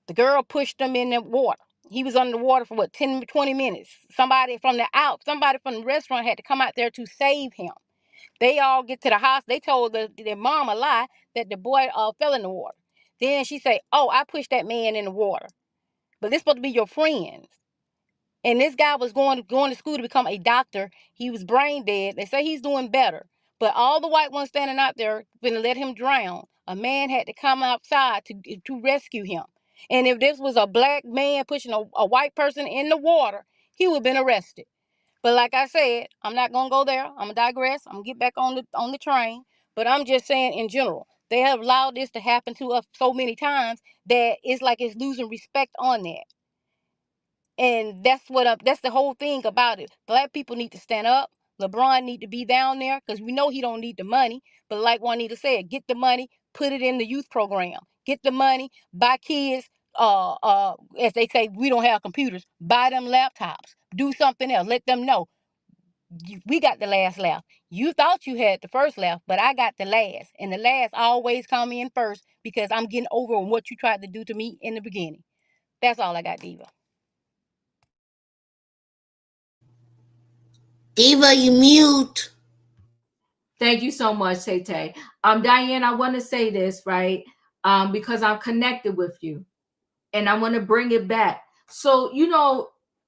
The girl pushed him in the water. He was under the water for 10, 20 minutes. Somebody from the restaurant had to come out there to save him. They all get to the house. They told their mom a lie that the boy fell in the water. Then she say, "Oh, I pushed that man in the water." But this supposed to be your friends. And this guy was going to school to become a doctor. He was brain dead. They say he's doing better. But all the white ones standing out there gonna let him drown. A man had to come outside to rescue him. And if this was a black man pushing a white person in the water, he would have been arrested. But like I said, I'm not gonna go there. I'm gonna digress. I'm gonna get back on the train. But I'm just saying, in general, they have allowed this to happen to us so many times that it's like it's losing respect on that. And that's the whole thing about it. Black people need to stand up. LeBron need to be down there because we know he don't need the money. But like Juanita said, get the money, put it in the youth program. Get the money, buy kids. As they say, we don't have computers. Buy them laptops. Do something else. Let them know we got the last laugh. You thought you had the first laugh, but I got the last. And the last always come in first because I'm getting over on what you tried to do to me in the beginning. That's all I got, Diva. Diva, you mute. Thank you so much, Tay. Diane, I want to say this, right? Because I'm connected with you and I want to bring it back. So,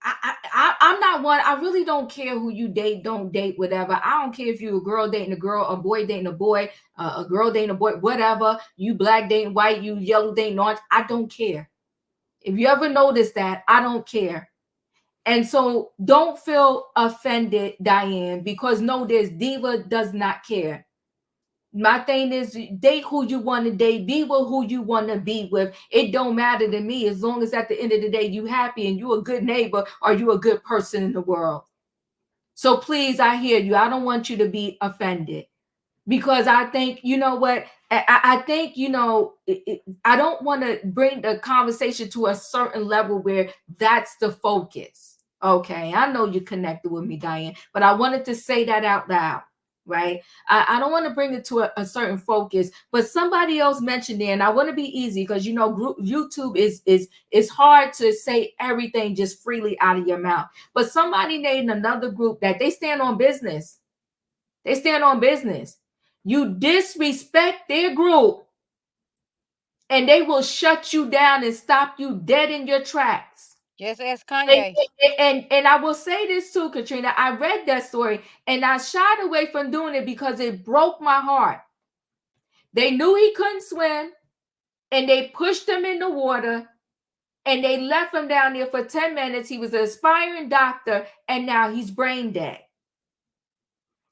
I'm not one, I really don't care who you date, don't date, whatever. I don't care if you're a girl dating a girl, a boy dating a boy, a girl dating a boy, whatever. You black dating white, you yellow dating orange. I don't care. If you ever notice that, I don't care. And so don't feel offended, Diane, because know this, Diva does not care. My thing is, date who you want to date, be with who you want to be with. It don't matter to me as long as at the end of the day you happy and you a good neighbor or you a good person in the world. So please, I hear you. I don't want you to be offended because I think, you know what, I think, I don't want to bring the conversation to a certain level where that's the focus. Okay, I know you connected with me, Diane, but I wanted to say that out loud. Right. I don't want to bring it to a certain focus, but somebody else mentioned it, and I want to be easy because YouTube is hard to say everything just freely out of your mouth. But somebody named another group that they stand on business. They stand on business. You disrespect their group, and they will shut you down and stop you dead in your tracks. Just ask Kanye. And I will say this too, Katrina. I read that story and I shied away from doing it because it broke my heart. They knew he couldn't swim and they pushed him in the water and they left him down there for 10 minutes. He was an aspiring doctor and now he's brain dead.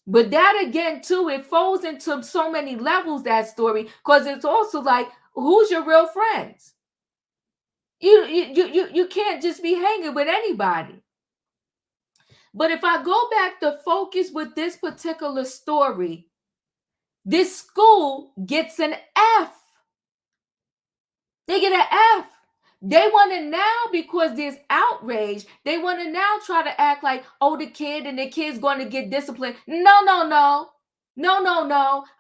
But that again too, it falls into so many levels, that story, because it's also like, who's your real friends? You can't just be hanging with anybody. But if I go back to focus with this particular story, this school gets an F. They get an F. They want to now, because there's outrage, they want to now try to act like, oh, the kid's going to get disciplined. No.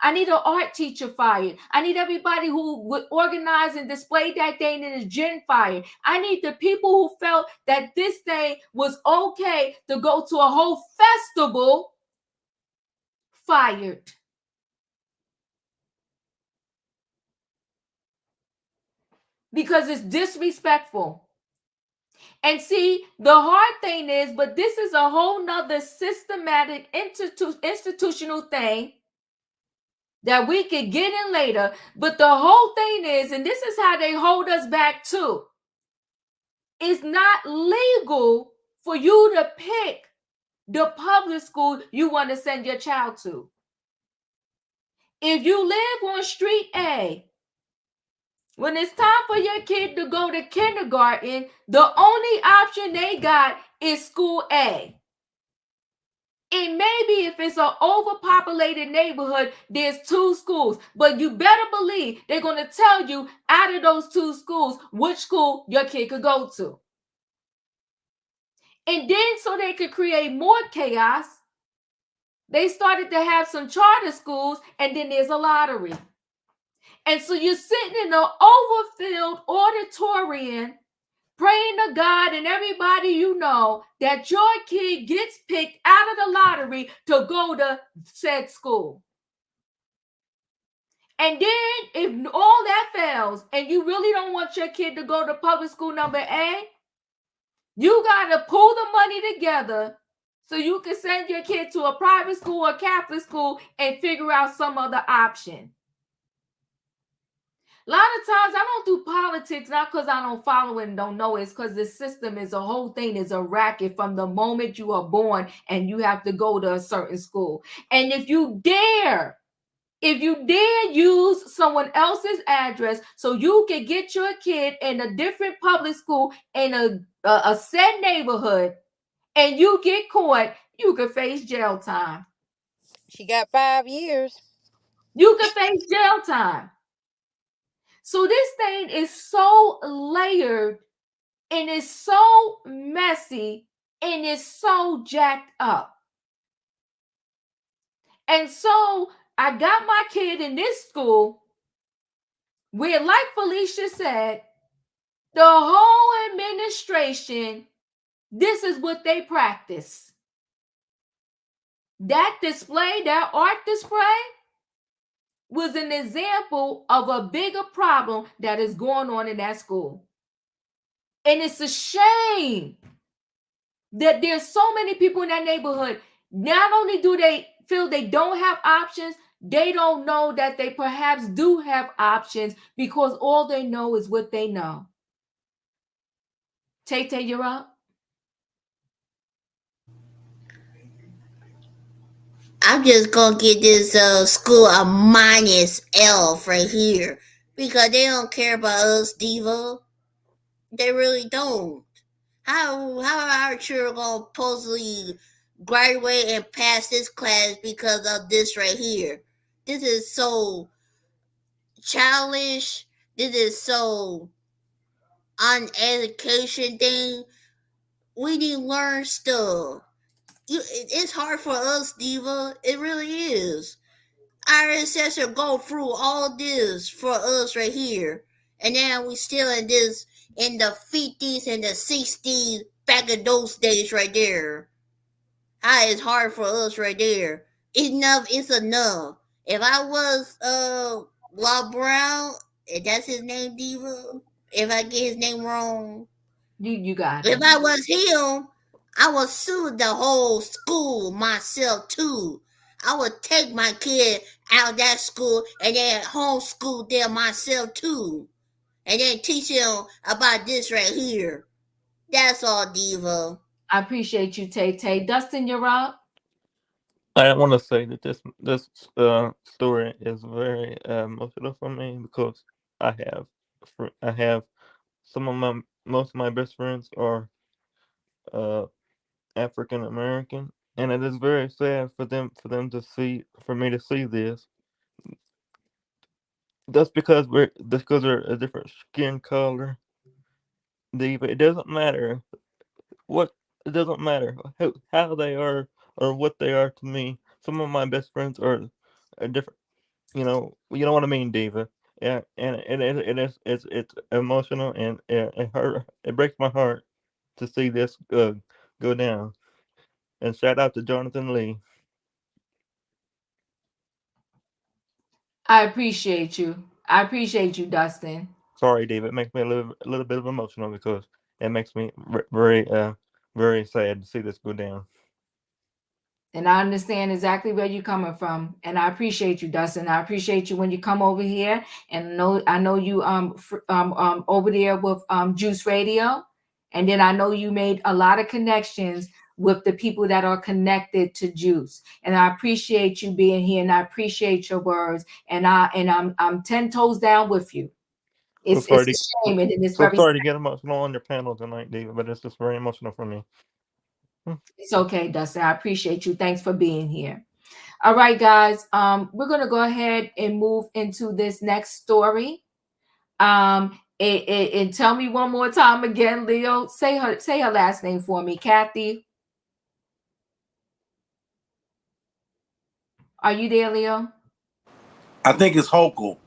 I need an art teacher fired. I need everybody who would organize and display that thing in his gym fired. I need the people who felt that this thing was okay to go to a whole festival fired. Because it's disrespectful. And see, the hard thing is, but this is a whole nother systematic institutional thing that we could get in later. But the whole thing is, and this is how they hold us back too, it's not legal for you to pick the public school you want to send your child to. If you live on street A, when it's time for your kid to go to kindergarten, the only option they got is school A. And maybe if it's an overpopulated neighborhood, there's 2 schools. But you better believe they're going to tell you out of those 2 schools which school your kid could go to. And then so they could create more chaos, they started to have some charter schools, and then there's a lottery. And so you're sitting in an overfilled auditorium praying to God and everybody you know that your kid gets picked out of the lottery to go to said school. And then if all that fails and you really don't want your kid to go to public school number A, you got to pull the money together so you can send your kid to a private school or Catholic school and figure out some other option. A lot of times I don't do politics, not because I don't follow it and don't know it. It's because the system is a whole thing, is a racket from the moment you are born and you have to go to a certain school. And if you dare If you dare use someone else's address so you can get your kid in a different public school in a set neighborhood and you get caught, you could face jail time. She got 5 years. You could face jail time. So this thing is so layered and it's so messy and it's so jacked up. And so I got my kid in this school where, like Felicia said, the whole administration, this is what they practice. That display, that art display, was an example of a bigger problem that is going on in that school. And it's a shame that there's so many people in that neighborhood. Not only do they feel they don't have options, they don't know that they perhaps do have options because all they know is what they know. Tay, you're up. I'm just gonna get this school a -L right here because they don't care about us, Diva. They really don't. How are our children gonna supposedly graduate and pass this class because of this right here? This is so childish. This is so uneducation thing. We need to learn stuff. It's hard for us, Diva. It really is. Our ancestors go through all this for us right here, and now we still in this in the 50s and the 60s back in those days right there. How it's hard for us right there. Enough is enough. If I was Law Brown, if that's his name, Diva, if I get his name wrong, you got it. If I was him, I would sue the whole school myself too. I would take my kid out of that school and then homeschool them myself too. And then teach them about this right here. That's all, Diva. I appreciate you, Tay. Dustin, you're up. I want to say that this story is very emotional for me because I have most of my best friends are African American, and it is very sad for me to see this. Just because we're a different skin color, it doesn't matter what it doesn't matter how they are or what they are to me. Some of my best friends are different. You know what I mean, Diva. Yeah, and it's emotional and it breaks my heart to see this go down. And shout out to Jonathan Lee. I appreciate you. I appreciate you, Dustin. Sorry, Diva. It makes me a little bit of emotional because it makes me very sad to see this go down. And I understand exactly where you're coming from, and I appreciate you, Dustin. I appreciate you when you come over here, and I know you over there with Juice Radio, and then I know you made a lot of connections with the people that are connected to Juice, and I appreciate you being here, and I appreciate your words, and I'm 10 toes down with you. It's a shame, and it's very sorry to get emotional on your panel tonight, Diva, but it's just very emotional for me. It's okay, Dustin. I appreciate you. Thanks for being here. All right, guys. We're gonna go ahead and move into this next story. And tell me one more time again, Leo. Say her last name for me, Kathy. Are you there, Leo? I think it's Hochul.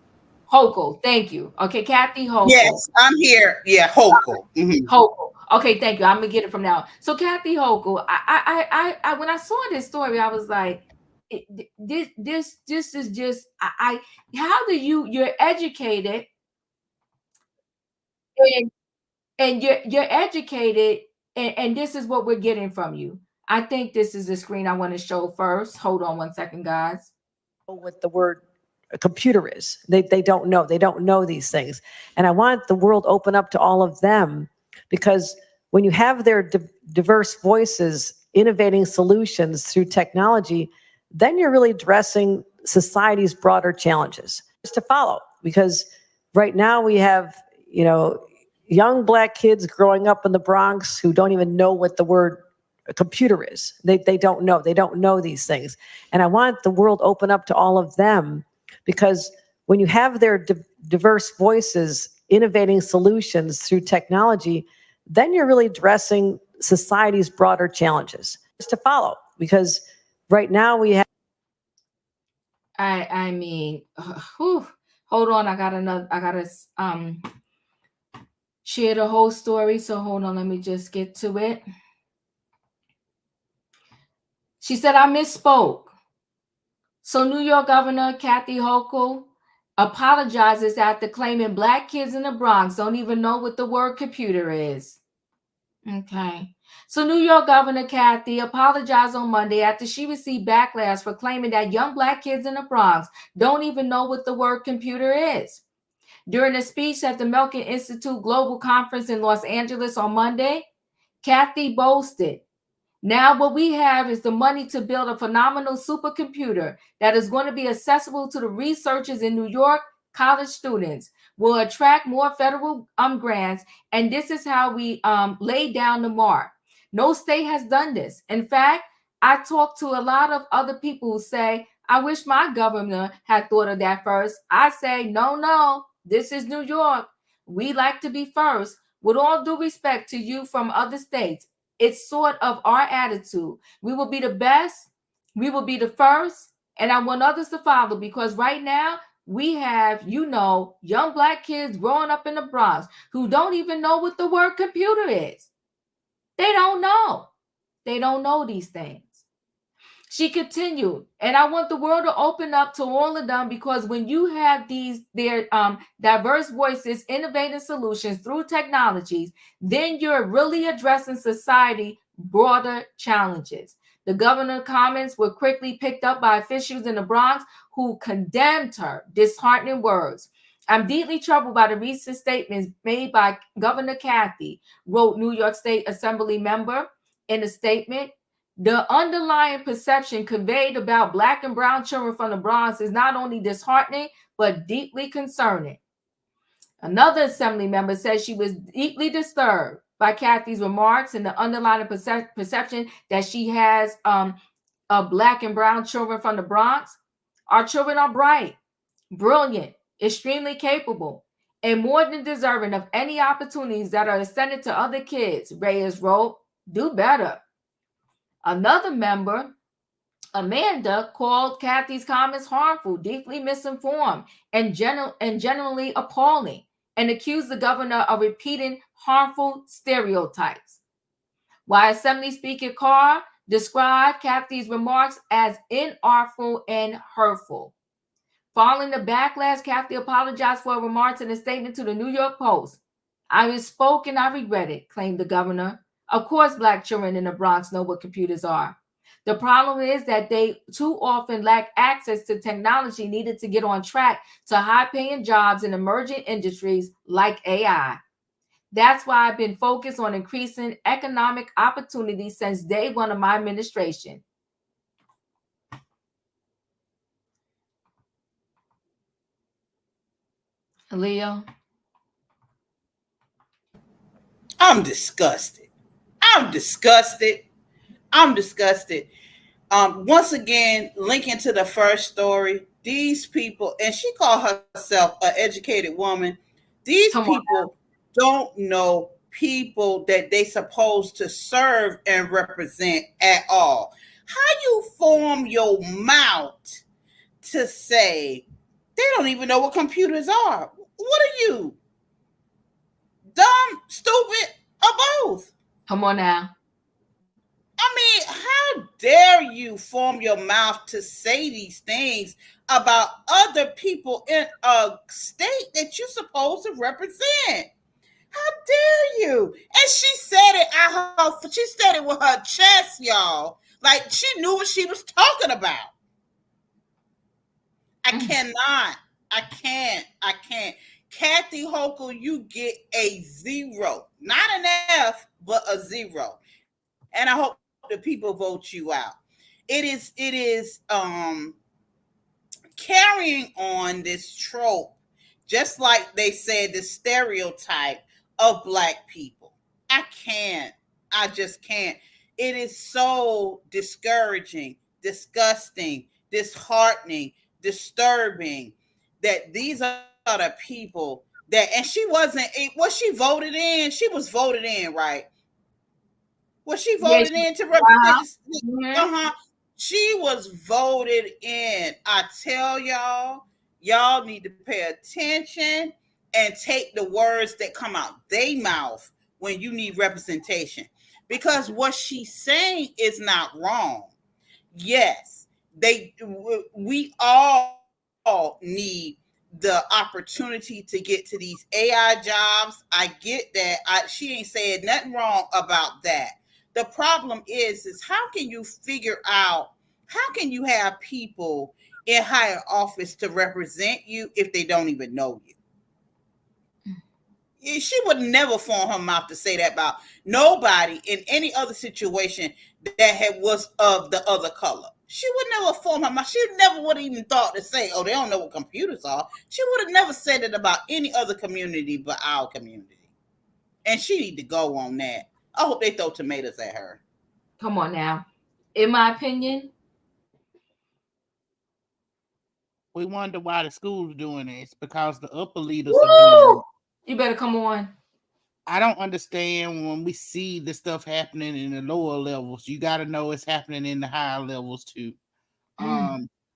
Hochul, thank you. Okay, Kathy Hochul. Yes, I'm here. Yeah, Hochul. Mm-hmm. Hochul. Okay, thank you. I'm gonna get it from now. So Kathy Hochul, I when I saw this story, I was like, this is just how do you're educated and you're educated and this is what we're getting from you. I think this is the screen I want to show first. Hold on one second, guys. What the word computer is. They don't know these things. And I want the world open up to all of them, because when you have their diverse voices innovating solutions through technology, then you're really addressing society's broader challenges to follow. Because right now we have, young Black kids growing up in the Bronx who don't even know what the word computer is. They don't know. They don't know these things. And I want the world open up to all of them, because when you have their diverse voices innovating solutions through technology, then you're really addressing society's broader challenges to follow. Because right now we have. I mean, hold on. I gotta share the whole story. So hold on, let me just get to it. She said, I misspoke. So New York Governor Kathy Hochul apologizes after claiming Black kids in the Bronx don't even know what the word computer is. Okay. So New York Governor Kathy apologized on Monday after she received backlash for claiming that young Black kids in the Bronx don't even know what the word computer is. During a speech at the Milken Institute Global Conference in Los Angeles on Monday, Kathy boasted, now what we have is the money to build a phenomenal supercomputer that is going to be accessible to the researchers in New York, college students, will attract more federal grants, and this is how we lay down the mark. No state has done this. In fact, I talked to a lot of other people who say, I wish my governor had thought of that first. I say, no, this is New York. We like to be first. With all due respect to you from other states, it's sort of our attitude. We will be the best. We will be the first. And I want others to follow, because right now we have, young Black kids growing up in the Bronx who don't even know what the word computer is. They don't know. They don't know these things. She continued, and I want the world to open up to all of them, because when you have their diverse voices, innovative solutions through technologies, then you're really addressing society broader challenges. The governor's comments were quickly picked up by officials in the Bronx who condemned her disheartening words. I'm deeply troubled by the recent statements made by Governor Kathy, wrote New York State Assembly member in a statement. The underlying perception conveyed about Black and brown children from the Bronx is not only disheartening, but deeply concerning. Another assembly member said she was deeply disturbed by Kathy's remarks and the underlying perception that she has of Black and brown children from the Bronx. Our children are bright, brilliant, extremely capable, and more than deserving of any opportunities that are extended to other kids, Reyes wrote. Do better. Another member, Amanda, called Kathy's comments harmful, deeply misinformed, and generally appalling, and accused the governor of repeating harmful stereotypes. While Assembly Speaker Carr described Kathy's remarks as inartful and hurtful. Following the backlash, Kathy apologized for her remarks in a statement to the New York Post. I misspoke and I regret it, claimed the governor. Of course, Black children in the Bronx know what computers are. The problem is that they too often lack access to technology needed to get on track to high-paying jobs in emerging industries like AI. That's why I've been focused on increasing economic opportunities since day one of my administration. Leo? I'm disgusted. I'm disgusted. I'm disgusted. Once again, linking to the first story, these people, and she called herself an educated woman, these people don't know people that they supposed to serve and represent at all. How you form your mouth to say they don't even know what computers are? What are you? Dumb, stupid, or both? Come on now. I mean, how dare you form your mouth to say these things about other people in a state that you're supposed to represent? How dare you? And she said it she said it with her chest, y'all. Like she knew what she was talking about. I cannot. I can't. Kathy Hochul, you get a 0. Not an F, but a 0. And I hope the people vote you out. It is carrying on this trope, just like they said, the stereotype of Black people. I can't. I just can't. It is so discouraging, disgusting, disheartening, disturbing that these are the people that, and she wasn't, was she voted in? She was voted in, right? Was she voted in to represent? Uh-huh. She was voted in. I tell y'all need to pay attention and take the words that come out they mouth when you need representation. Because what she's saying is not wrong. Yes, we all need the opportunity to get to these AI jobs. I get that. She ain't said nothing wrong about that. The problem is how can you figure out, how can you have people in higher office to represent you if they don't even know you? She would never form her mouth to say that about nobody in any other situation that was of the other color. She would never form her mouth. She never would have even thought to say, oh, they don't know what computers are. She would have never said it about any other community but our community. And she need to go on that. I hope they throw tomatoes at her. Come on now. In my opinion, we wonder why the school's doing this, because the upper leaders are doing it. You better come on. I don't understand when we see the stuff happening in the lower levels. You got to know it's happening in the higher levels too.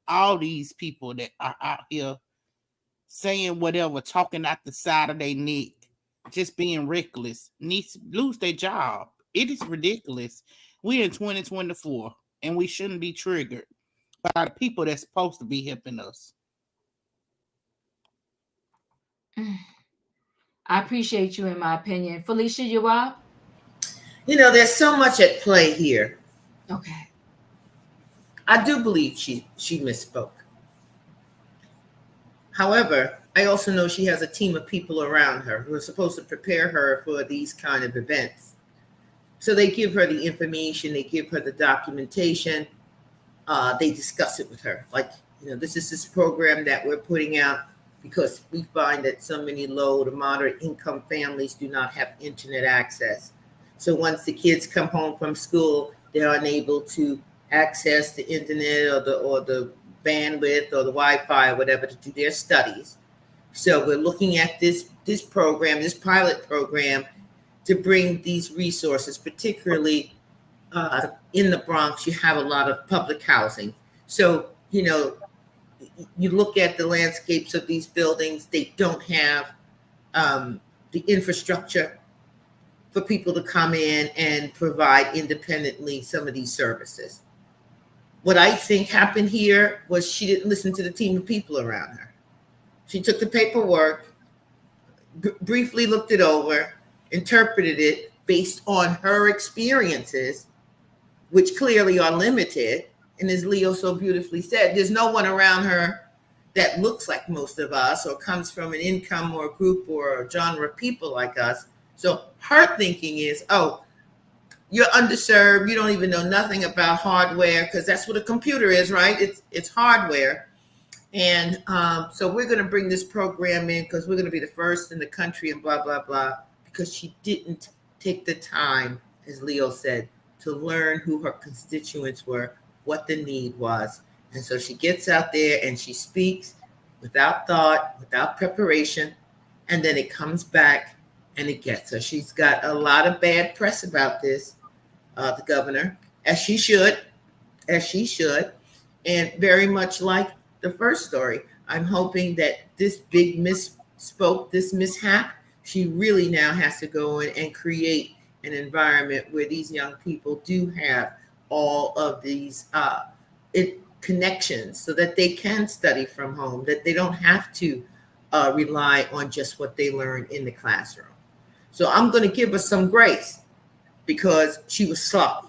All these people that are out here saying whatever, talking out the side of their neck, just being reckless, needs to lose their job. It is ridiculous. We're in 2024 and we shouldn't be triggered by the people that's supposed to be helping us. I appreciate you, in my opinion. Felicia, you up? You know, there's so much at play here. Okay. I do believe she misspoke. However, I also know she has a team of people around her who are supposed to prepare her for these kind of events. So they give her the information, they give her the documentation, they discuss it with her. Like, you know, this program that we're putting out because we find that so many low to moderate income families do not have internet access. So once the kids come home from school, they're unable to access the internet or the bandwidth or the Wi-Fi or whatever to do their studies. So we're looking at this program, this pilot program, to bring these resources, particularly in the Bronx. You have a lot of public housing. So, you know, you look at the landscapes of these buildings, they don't have the infrastructure for people to come in and provide independently some of these services. What I think happened here was she didn't listen to the team of people around her. She took the paperwork, briefly looked it over, interpreted it based on her experiences, which clearly are limited. And as Leo so beautifully said, there's no one around her that looks like most of us or comes from an income or a group or a genre of people like us. So her thinking is, oh, you're underserved. You don't even know nothing about hardware, because that's what a computer is, right? It's hardware. And so we're going to bring this program in because we're going to be the first in the country and blah, blah, blah, because she didn't take the time, as Leo said, to learn who her constituents were, what the need was. And so she gets out there and she speaks without thought, without preparation, and then it comes back and it gets her. She's got a lot of bad press about this, the governor, as she should, and very much like the first story. I'm hoping that this big this mishap, she really now has to go in and create an environment where these young people do have all of these connections so that they can study from home, that they don't have to rely on just what they learn in the classroom. So I'm going to give her some grace because she was sloppy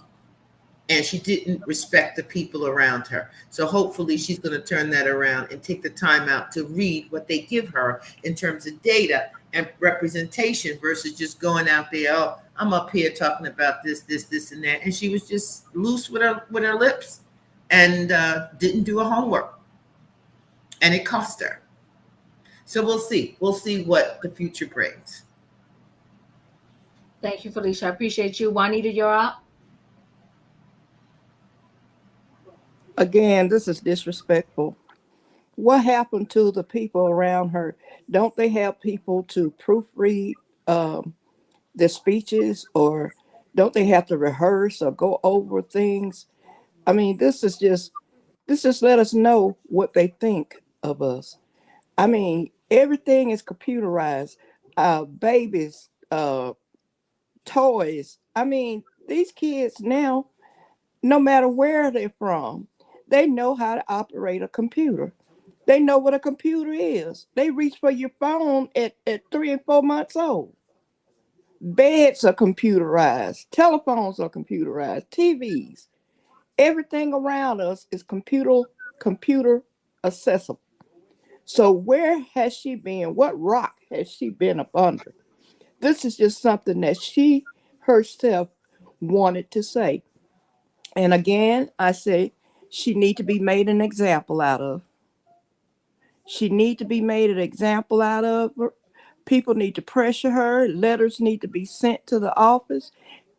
and she didn't respect the people around her. So hopefully she's going to turn that around and take the time out to read what they give her in terms of data and representation versus just going out there, oh, I'm up here talking about this, and that. And she was just loose with her lips and didn't do her homework. and it cost her. So we'll see. We'll see what the future brings. Thank you, Felicia. I appreciate you. Juanita, you're up. Again, this is disrespectful. What happened to the people around her? Don't they have people to proofread their speeches, or don't they have to rehearse or go over things? I mean, this just let us know what they think of us. I mean, everything is computerized. Babies, toys. I mean, these kids now, no matter where they're from, they know how to operate a computer. They know what a computer is. They reach for your phone at 3 and 4 months old. Beds are computerized, telephones are computerized, TVs. Everything around us is computer accessible. So where has she been? What rock has she been up under? This is just something that she herself wanted to say. And again, I say she need to be made an example out of. She need to be made an example out of. People need to pressure her. Letters need to be sent to the office.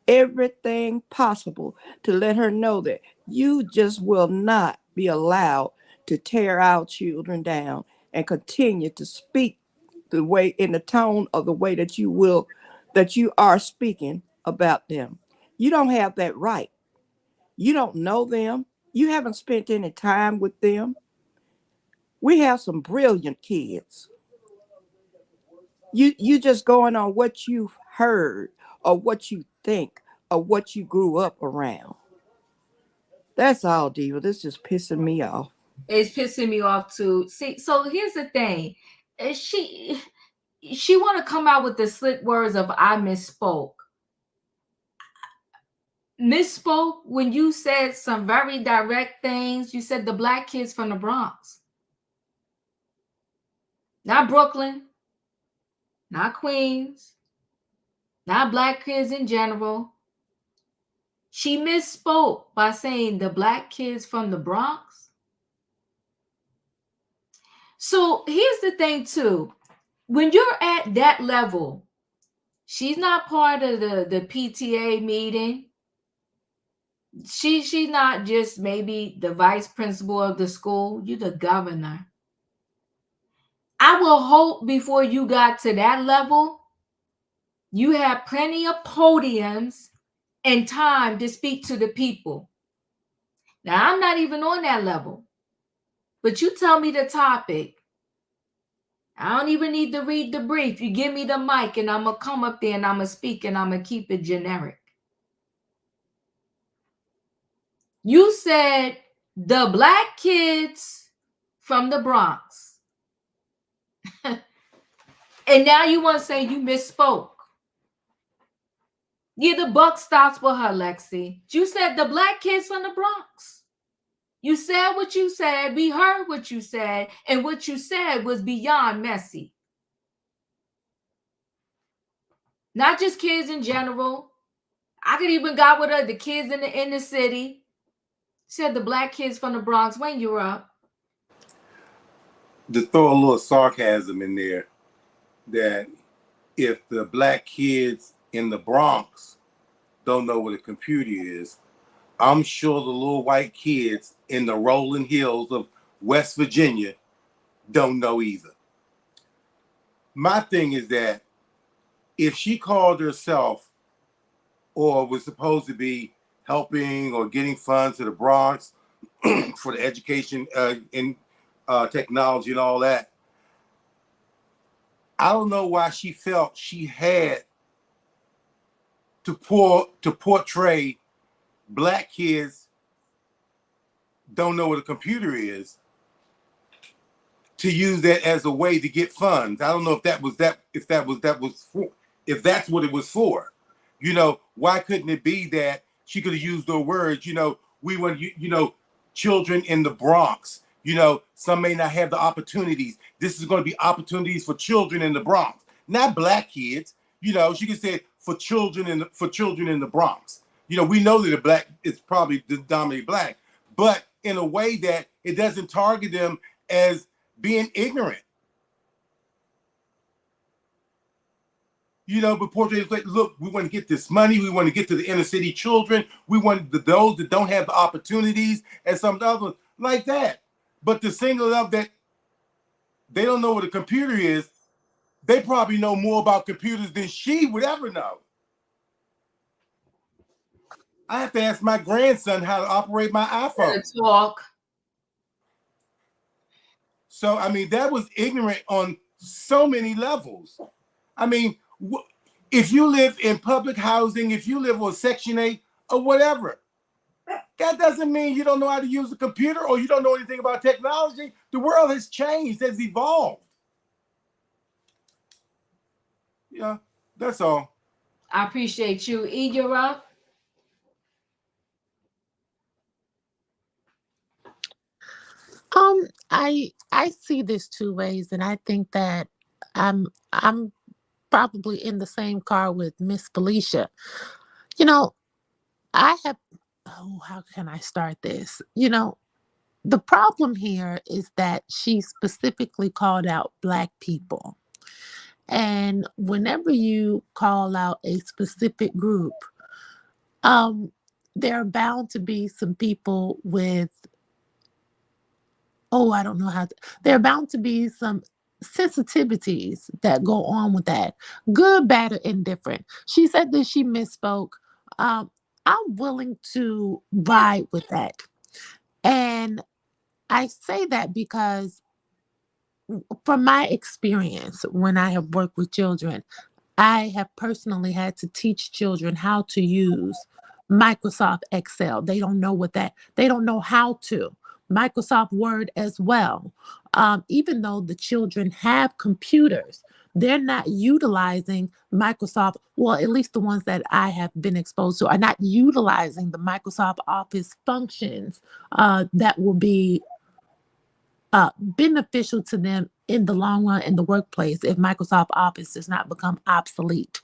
Everything possible to let her know that you just will not be allowed to tear our children down and continue to speak the way, in the tone of the way that you are speaking about them. You don't have that right. You don't know them. You haven't spent any time with them. We have some brilliant kids. You just going on what you've heard or what you think or what you grew up around. That's all, Diva. This is pissing me off. It's pissing me off too. See, so here's the thing. She want to come out with the slick words of I misspoke. Misspoke when you said some very direct things. You said the black kids from the Bronx. Not Brooklyn, not Queens, not black kids in general. She misspoke by saying the black kids from the Bronx. So here's the thing too. When you're at that level, she's not part of the PTA meeting. She's not just maybe the vice principal of the school. You're the governor. I will hope before you got to that level, you have plenty of podiums and time to speak to the people. Now, I'm not even on that level, but you tell me the topic. I don't even need to read the brief. You give me the mic and I'm going to come up there and I'm going to speak and I'm going to keep it generic. You said the black kids from the Bronx. And now you want to say you misspoke. Yeah, the buck stops with her, Lexi. You said the black kids from the Bronx. You said what you said. We heard what you said. And what you said was beyond messy. Not just kids in general. I could even got with her, the kids in the inner city. Said the black kids from the Bronx. When you were up. To throw a little sarcasm in there, that if the black kids in the Bronx don't know what a computer is, I'm sure the little white kids in the rolling hills of West Virginia don't know either. My thing is that if she called herself or was supposed to be helping or getting funds to the Bronx for the education in technology and all that, I don't know why she felt she had to portray black kids don't know what a computer is, to use that as a way to get funds. I don't know if that's what it was for. You know, why couldn't it be that she could have used those words? You know, we want children in the Bronx. You know, some may not have the opportunities. This is going to be opportunities for children in the Bronx, not black kids. You know, she could say for children in the Bronx. You know, we know that the black is probably the dominant black, but in a way that it doesn't target them as being ignorant. You know, but portraits like, look, we want to get this money. We want to get to the inner city children. We want those that don't have the opportunities and some others like that. But to single out that they don't know what a computer is, they probably know more about computers than she would ever know. I have to ask my grandson how to operate my iPhone. Talk. So, I mean, that was ignorant on so many levels. I mean, if you live in public housing, if you live on Section 8 or whatever, that doesn't mean you don't know how to use a computer or you don't know anything about technology. The world has changed, has evolved. Yeah, that's all. I appreciate you. E, you're up. I see this two ways, and I think that I'm probably in the same car with Miss Felicia. You know, how can I start this? You know, the problem here is that she specifically called out Black people. And whenever you call out a specific group, there are bound to be some people with, there are bound to be some sensitivities that go on with that, good, bad, or indifferent. She said that she misspoke. I'm willing to ride with that. And I say that because from my experience, when I have worked with children, I have personally had to teach children how to use Microsoft Excel. They don't know they don't know how to. Microsoft Word as well. Even though the children have computers, they're not utilizing Microsoft, well, at least the ones that I have been exposed to are not utilizing the Microsoft Office functions that will be beneficial to them in the long run in the workplace if Microsoft Office does not become obsolete.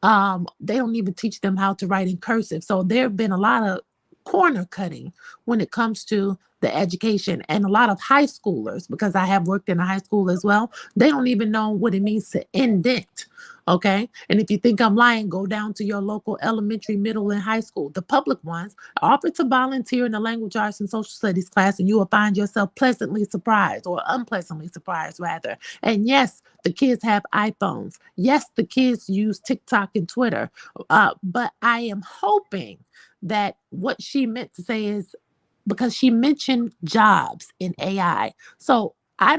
They don't even teach them how to write in cursive. So there have been a lot of corner cutting when it comes to the education, and a lot of high schoolers, because I have worked in a high school as well, they don't even know what it means to indent. Okay. And if you think I'm lying, go down to your local elementary, middle, and high school. The public ones offer to volunteer in the language arts and social studies class, and you will find yourself pleasantly surprised, or unpleasantly surprised, rather. And yes, the kids have iPhones. Yes, the kids use TikTok and Twitter. But I am hoping that what she meant to say is, because she mentioned jobs in AI. So I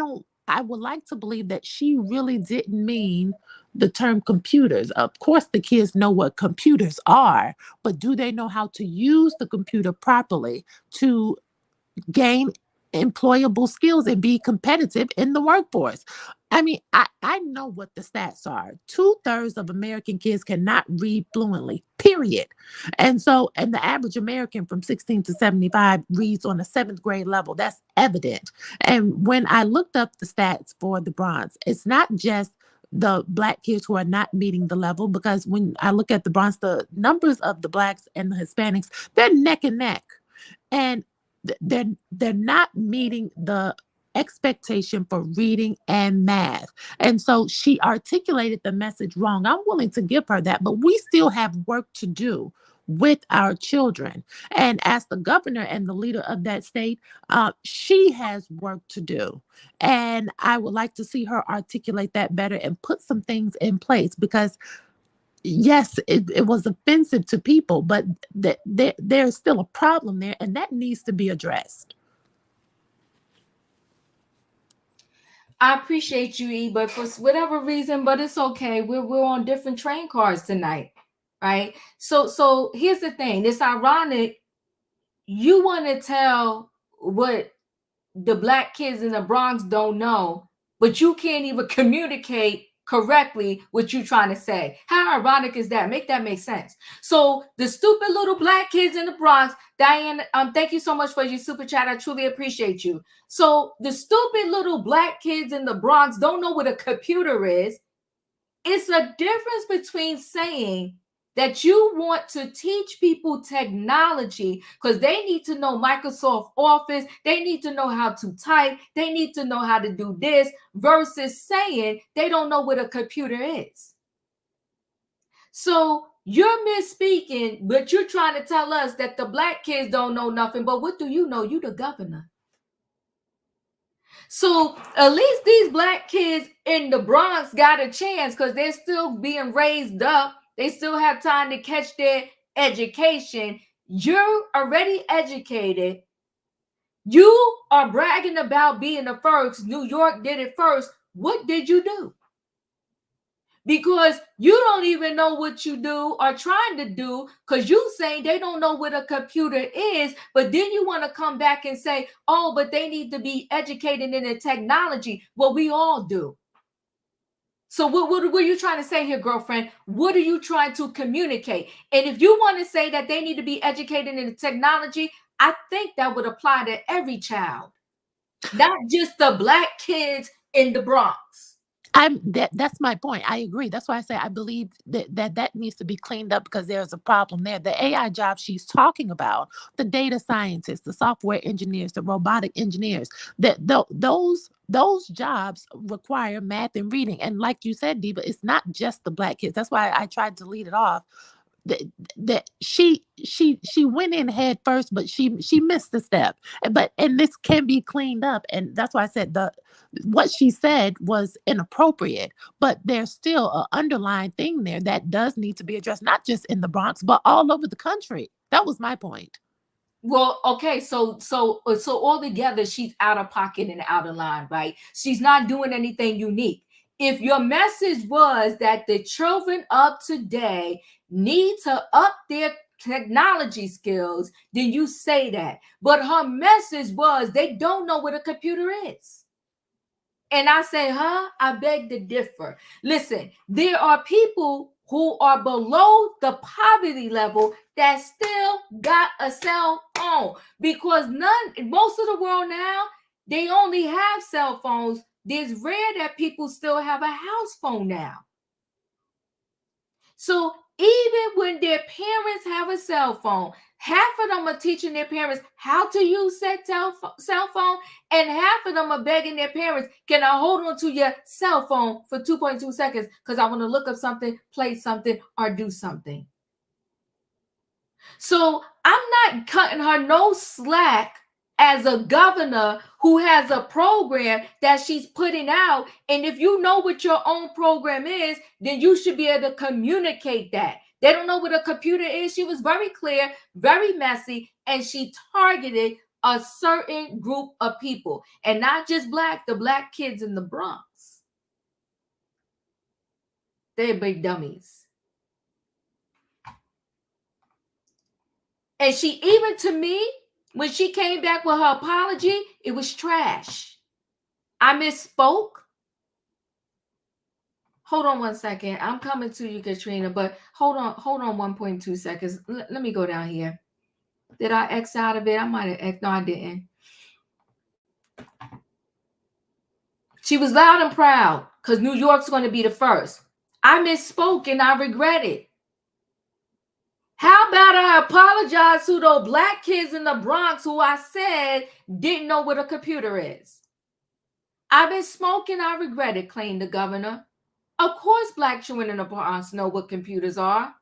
would like to believe that she really didn't mean the term computers. Of course, the kids know what computers are, but do they know how to use the computer properly to gain employable skills and be competitive in the workforce? I mean, I know what the stats are. 2/3 of American kids cannot read fluently, period. And the average American from 16 to 75 reads on a 7th grade level. That's evident. And when I looked up the stats for the Bronx, it's not just the Black kids who are not meeting the level, because when I look at the Bronx, the numbers of the Blacks and the Hispanics, they're neck and neck. And they're not meeting the expectation for reading and math. And so she articulated the message wrong. I'm willing to give her that, but we still have work to do with our children. And as the governor and the leader of that state, she has work to do. And I would like to see her articulate that better and put some things in place, because yes, it was offensive to people, but there's still a problem there, and that needs to be addressed. I appreciate you, E, but for whatever reason, but it's okay. We're on different train cars tonight, right? So here's the thing. It's ironic. You want to tell what the Black kids in the Bronx don't know, but you can't even communicate correctly what you're trying to say. How ironic is that? Make that make sense. So the stupid little Black kids in the Bronx, Diane, thank you so much for your super chat. I truly appreciate you. So the stupid little Black kids in the Bronx don't know what a computer is. It's a difference between saying that you want to teach people technology because they need to know Microsoft Office, they need to know how to type, they need to know how to do this, versus saying they don't know what a computer is. So you're misspeaking, but you're trying to tell us that the black kids don't know nothing. But what do you know? You the governor. So at least these black kids in the Bronx got a chance because they're still being raised up. They still have time to catch their education. You're already educated. You are bragging about being the first. New York did it first. What did you do? Because you don't even know what you do or trying to do, because you say they don't know what a computer is, but then you want to come back and say, oh, but they need to be educated in the technology. Well, we all do. So what are you trying to say here, girlfriend? What are you trying to communicate? And if you want to say that they need to be educated in the technology, I think that would apply to every child, not just the black kids in the Bronx. That's my point. I agree. That's why I say I believe that needs to be cleaned up because there's a problem there. The AI jobs she's talking about, the data scientists, the software engineers, the robotic engineers, those jobs require math and reading. And like you said, Diva, it's not just the black kids. That's why I tried to lead it off. That she went in head first, but she missed a step. And this can be cleaned up, and that's why I said what she said was inappropriate. But there's still an underlying thing there that does need to be addressed, not just in the Bronx, but all over the country. That was my point. Well, okay, so altogether, she's out of pocket and out of line, right? She's not doing anything unique. If your message was that the children of today need to up their technology skills, then you say that. But her message was they don't know what a computer is. And I say, I beg to differ. Listen, there are people who are below the poverty level that still got a cell phone, because most of the world now, they only have cell phones. It's rare that people still have a house phone now. So even when their parents have a cell phone, half of them are teaching their parents how to use that cell phone, and half of them are begging their parents, can I hold on to your cell phone for 2.2 seconds because I want to look up something, play something, or do something. So I'm not cutting her no slack as a governor who has a program that she's putting out. And if you know what your own program is, then you should be able to communicate that. They don't know what a computer is. She was very clear, very messy, and she targeted a certain group of people, and not just the black kids in the Bronx. They're big dummies. And she, even to me, when she came back with her apology, it was trash. I misspoke. Hold on 1 second. I'm coming to you, Katrina, but hold on 1.2 seconds. Let me go down here. Did I X out of it? I might have X. No, I didn't. She was loud and proud because New York's going to be the first. I misspoke and I regret it. How about I apologize to those black kids in the Bronx who I said didn't know what a computer is? I've been smoking, I regret it, claimed the governor. Of course, black children in the Bronx know what computers are.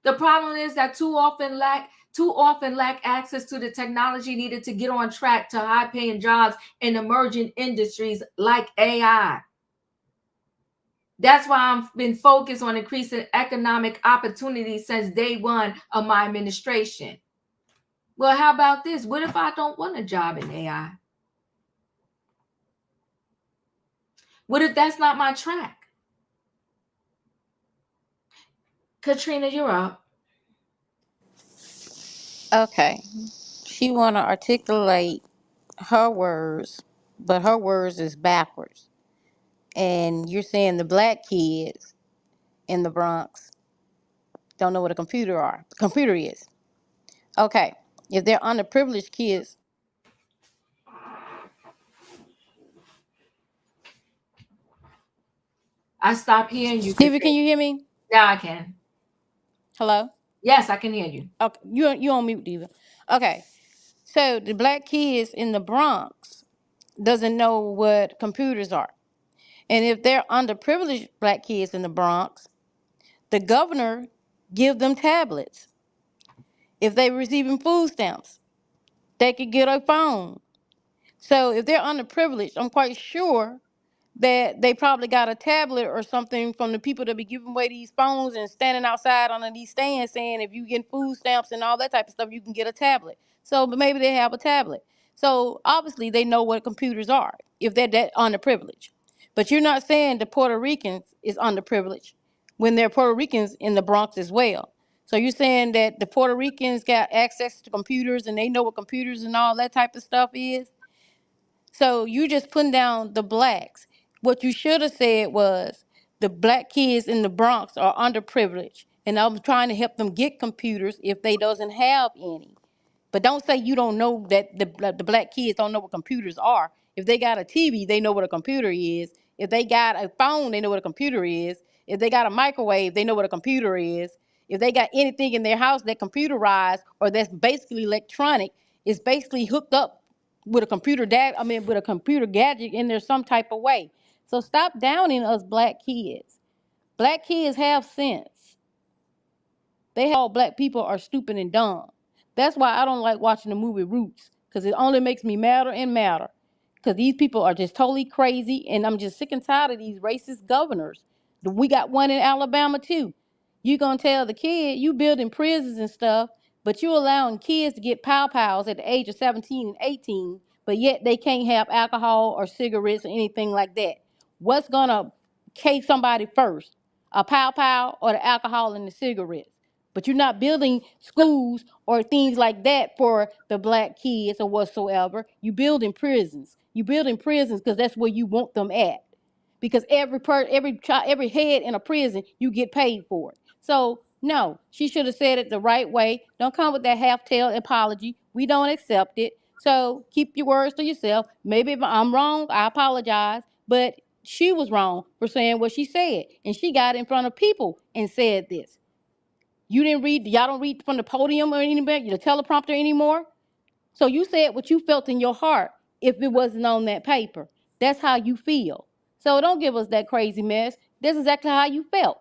The problem is that too often lack access to the technology needed to get on track to high-paying jobs in emerging industries like AI. That's why I've been focused on increasing economic opportunities since day one of my administration. Well, how about this? What if I don't want a job in AI? What if that's not my track? Katrina, you're up. Okay. She want to articulate her words, but her words is backwards. And you're saying the black kids in the Bronx don't know what a computer is. Okay. If they're underprivileged kids. I stopped hearing you, Stevie, Katrina. can you hear me? Now I can. Hello? Yes, I can hear you. Okay, you on mute, Diva. Okay. So the black kids in the Bronx doesn't know what computers are. And if they're underprivileged black kids in the Bronx, the governor give them tablets. If they're receiving food stamps, they could get a phone. So if they're underprivileged, I'm quite sure that they probably got a tablet or something from the people that be giving away these phones and standing outside on these stands saying if you get food stamps and all that type of stuff, you can get a tablet. So but maybe they have a tablet. So obviously they know what computers are if they're that underprivileged. But you're not saying the Puerto Ricans is underprivileged when there are Puerto Ricans in the Bronx as well. So you're saying that the Puerto Ricans got access to computers and they know what computers and all that type of stuff is? So you just putting down the blacks. What you should have said was the black kids in the Bronx are underprivileged, and I'm trying to help them get computers if they doesn't have any. But don't say you don't know that the black kids don't know what computers are. If they got a TV, they know what a computer is. If they got a phone, they know what a computer is. If they got a microwave, they know what a computer is. If they got anything in their house that computerized or that's basically electronic, is basically hooked up with a with a computer gadget in there some type of way. So stop downing us black kids. Black kids have sense. All black people are stupid and dumb. That's why I don't like watching the movie Roots, because it only makes me madder and madder. Because these people are just totally crazy, and I'm just sick and tired of these racist governors. We got one in Alabama too. You gonna tell the kid you building prisons and stuff, but you allowing kids to get pow-pows at the age of 17 and 18, but yet they can't have alcohol or cigarettes or anything like that. What's gonna case somebody first? A pow-pow or the alcohol and the cigarettes? But you're not building schools or things like that for the black kids or whatsoever. You building prisons. You building prisons because that's where you want them at. Because every head in a prison, you get paid for it. So no, she should have said it the right way. Don't come with that half-tailed apology. We don't accept it. So keep your words to yourself. Maybe if I'm wrong, I apologize. But she was wrong for saying what she said, and she got in front of people and said this. Y'all don't read from the podium or anybody, the teleprompter anymore. So you said what you felt in your heart if it wasn't on that paper. That's how you feel. So don't give us that crazy mess. This is exactly how you felt.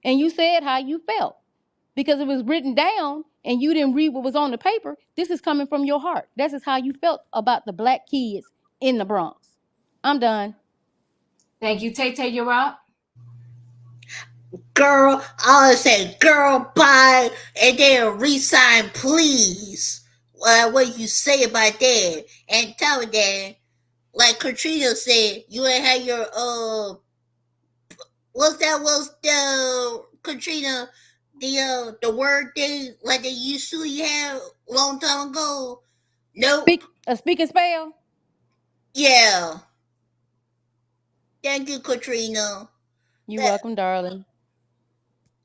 And you said how you felt. Because it was written down and you didn't read what was on the paper. This is coming from your heart. This is how you felt about the black kids in the Bronx. I'm done. Thank you. Tay, you're up. Girl, I say, girl, bye, and then resign, please. What you say about that? And tell me that, like Katrina said, you ain't had your was the Katrina the word they like they used to have a long time ago? Nope. Speak and spell. Yeah. Thank you, Katrina. You're welcome, darling.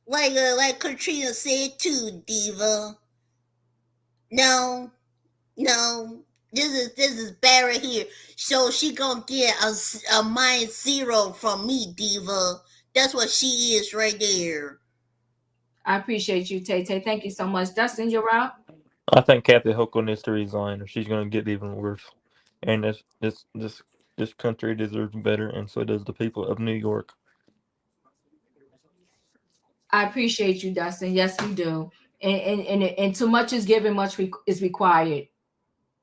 Like Katrina said too, Diva. No, this is Barry here. So she gonna get a -0 from me, Diva. That's what she is right there. I appreciate you, Tay. Thank you so much. Dustin, you're up. I think Kathy Hochul needs to resign, or she's going to get even worse. And this country deserves better, and so does the people of New York. I appreciate you, Dustin. Yes, you do. And too much is given, much is required.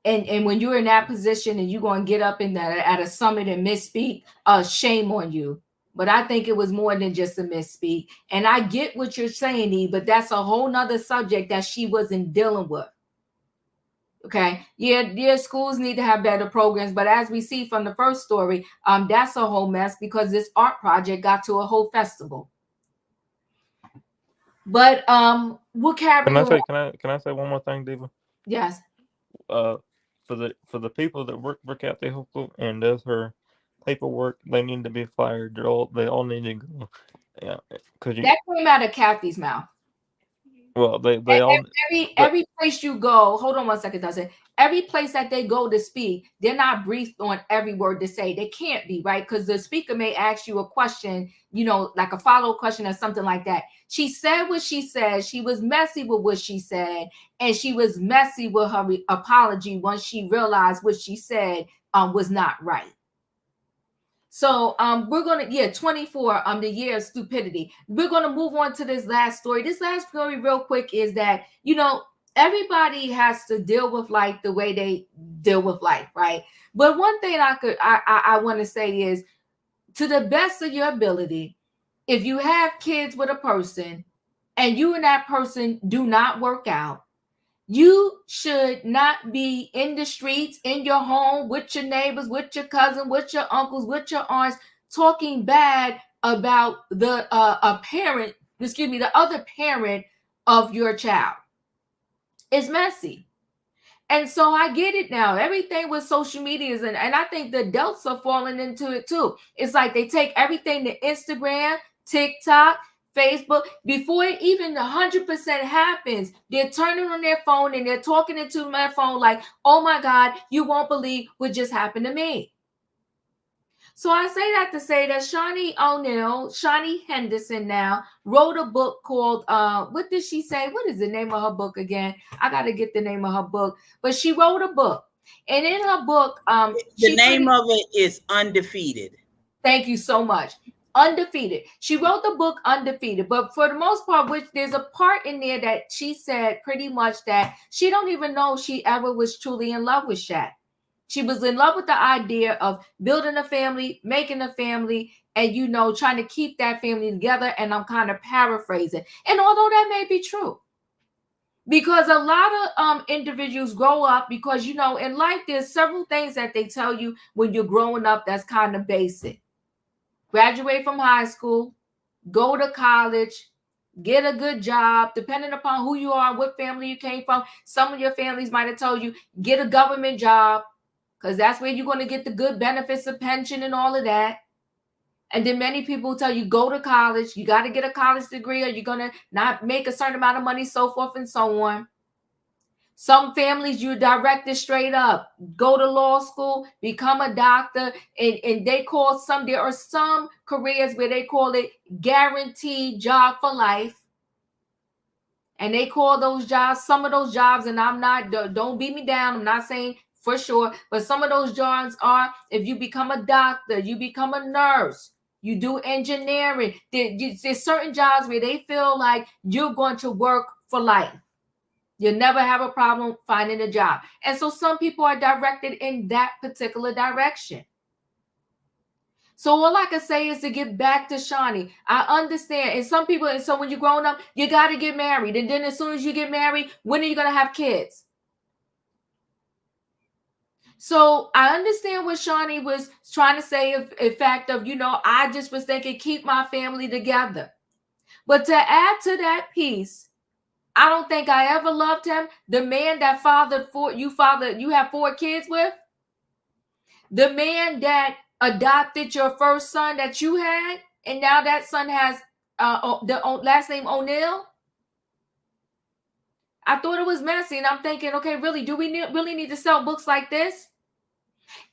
And when you're in that position and you're going to get up in that at a summit and misspeak, shame on you. But I think it was more than just a misspeak. And I get what you're saying, E, but that's a whole nother subject that she wasn't dealing with. Okay. Yeah, schools need to have better programs. But as we see from the first story, that's a whole mess because this art project got to a whole festival. But we'll carry Can I say one more thing, Diva? Yes. For the people that work for Kathy Hochul and does her paperwork, they need to be fired. They all need to go. Yeah, because that came out of Kathy's mouth. Well, they all every place you go. Hold on one second, does it? every place that they go to speak, they're not briefed on every word to say. They can't be, right? Because the speaker may ask you a question, like a follow-up question or something like that. She said what she said. She was messy with what she said, and she was messy with her apology once she realized what she said was not right. So we're gonna 24 the year of stupidity. We're gonna move on to this last story. This last story real quick is that everybody has to deal with life the way they deal with life, right? But one thing I want to say is, to the best of your ability, if you have kids with a person and you and that person do not work out, you should not be in the streets, in your home, with your neighbors, with your cousin, with your uncles, with your aunts, talking bad about the the other parent of your child. It's messy. And so I get it now. Everything with social media and I think the adults are falling into it too. It's like they take everything to Instagram, TikTok, Facebook. Before even 100% happens, they're turning on their phone and they're talking into my phone like, oh my God, you won't believe what just happened to me. So I say that to say that Shaunie Henderson now wrote a book called, what did she say? What is the name of her book again? I got to get the name of her book. But she wrote a book. And in her book, the name of it is Undefeated. Thank you so much. Undefeated. She wrote the book Undefeated, but for the most part, which there's a part in there that she said pretty much that she don't even know she ever was truly in love with Shaq. She was in love with the idea of building a family, making a family, and trying to keep that family together. And I'm kind of paraphrasing. And although that may be true, because a lot of individuals grow up because in life there's several things that they tell you when you're growing up that's kind of basic. Graduate from high school, go to college, get a good job, depending upon who you are, what family you came from. Some of your families might have told you, get a government job, because that's where you're going to get the good benefits of pension and all of that. And then many people tell you, go to college. You got to get a college degree or you're going to not make a certain amount of money, so forth and so on. Some families, you directed straight up. Go to law school, become a doctor. And they call there are some careers where they call it guaranteed job for life. And they call those jobs, some of those jobs, and don't beat me down. I'm not saying for sure, but some of those jobs are, if you become a doctor, you become a nurse, you do engineering. There's certain jobs where they feel like you're going to work for life. You'll never have a problem finding a job. And so some people are directed in that particular direction. So all I can say is to get back to Shaunie. I understand. And some people, and so when you're growing up, you got to get married. And then as soon as you get married, when are you going to have kids? So I understand what Shaunie was trying to say, in fact of, I just was thinking, keep my family together. But to add to that piece, I don't think I ever loved him. The man that you have 4 kids with, the man that adopted your first son that you had, and now that son has the last name O'Neal. I thought it was messy, and I'm thinking, okay, really, do we really need to sell books like this?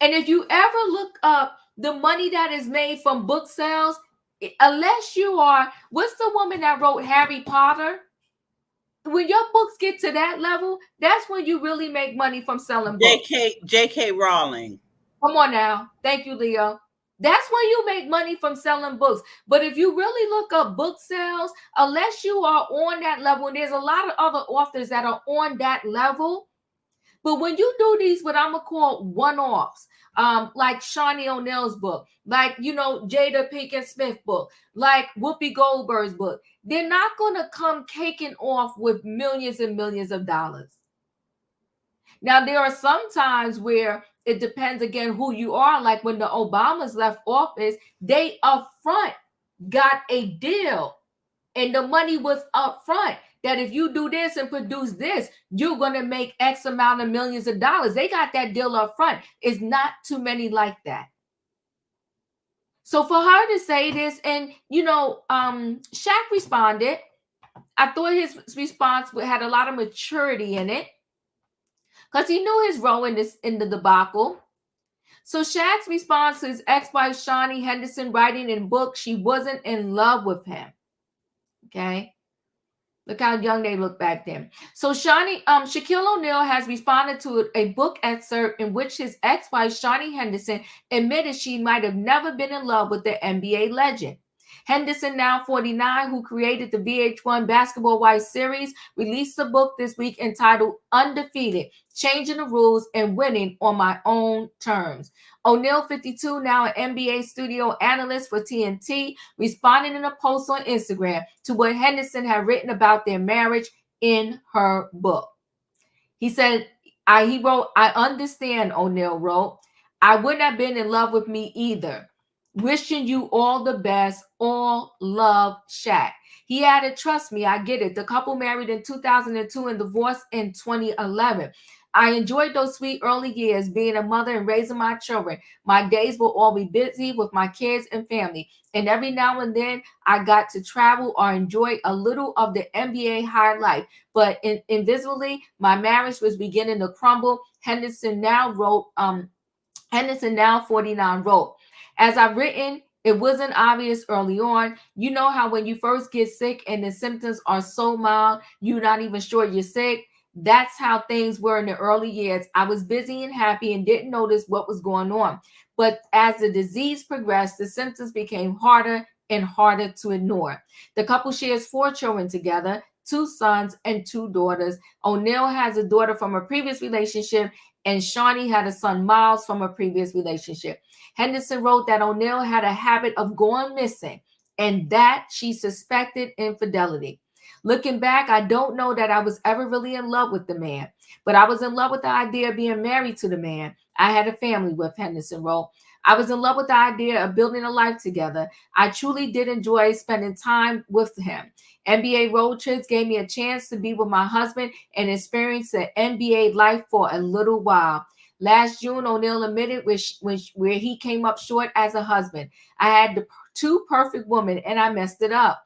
And if you ever look up the money that is made from book sales, unless you are, what's the woman that wrote Harry Potter? When your books get to that level, that's when you really make money from selling books. J.K. Rowling. Come on now. Thank you, Leo. That's when you make money from selling books. But if you really look up book sales, unless you are on that level, and there's a lot of other authors that are on that level, but when you do these, what I'm going to call one-offs, like Shaunie O'Neal's book, like, Jada Pinkett Smith book, like Whoopi Goldberg's book, they're not going to come caking off with millions and millions of dollars. Now, there are some times where it depends, again, who you are. Like when the Obamas left office, they upfront got a deal, and the money was upfront. That if you do this and produce this, you're going to make X amount of millions of dollars. They got that deal up front. It's not too many like that. So for her to say this, and, Shaq responded. I thought his response had a lot of maturity in it. because he knew his role in the debacle. So Shaq's response to his ex-wife Shaunie Henderson writing in book she wasn't in love with him. Okay. Look how young they look back then. So Shaquille O'Neal has responded to a book excerpt in which his ex-wife Shaunie Henderson admitted she might have never been in love with the NBA legend. Henderson, now 49, who created the VH1 Basketball Wives series, released a book this week entitled Undefeated, Changing the Rules and Winning on My Own Terms. O'Neal, 52, now an NBA studio analyst for TNT, responded in a post on Instagram to what Henderson had written about their marriage in her book. He said, he wrote, I understand, O'Neal wrote. I wouldn't have been in love with me either. Wishing you all the best. All love, Shaq. He added, trust me, I get it. The couple married in 2002 and divorced in 2011. I enjoyed those sweet early years being a mother and raising my children. My days will all be busy with my kids and family. And every now and then I got to travel or enjoy a little of the NBA high life. But invisibly, my marriage was beginning to crumble. Henderson, now 49, wrote, as I've written, it wasn't obvious early on. You know how when you first get sick and the symptoms are so mild, you're not even sure you're sick? That's how things were in the early years. I was busy and happy and didn't notice what was going on. But as the disease progressed, the symptoms became harder and harder to ignore. The couple shares 4 children together, 2 sons and 2 daughters. O'Neal has a daughter from a previous relationship, and Shaunie had a son, Miles, from a previous relationship. Henderson wrote that O'Neal had a habit of going missing and that she suspected infidelity. Looking back, I don't know that I was ever really in love with the man, but I was in love with the idea of being married to the man I had a family with, Henderson wrote. I was in love with the idea of building a life together. I truly did enjoy spending time with him. NBA road trips gave me a chance to be with my husband and experience the NBA life for a little while. Last June, O'Neal admitted where he came up short as a husband. I had the 2 perfect women and I messed it up.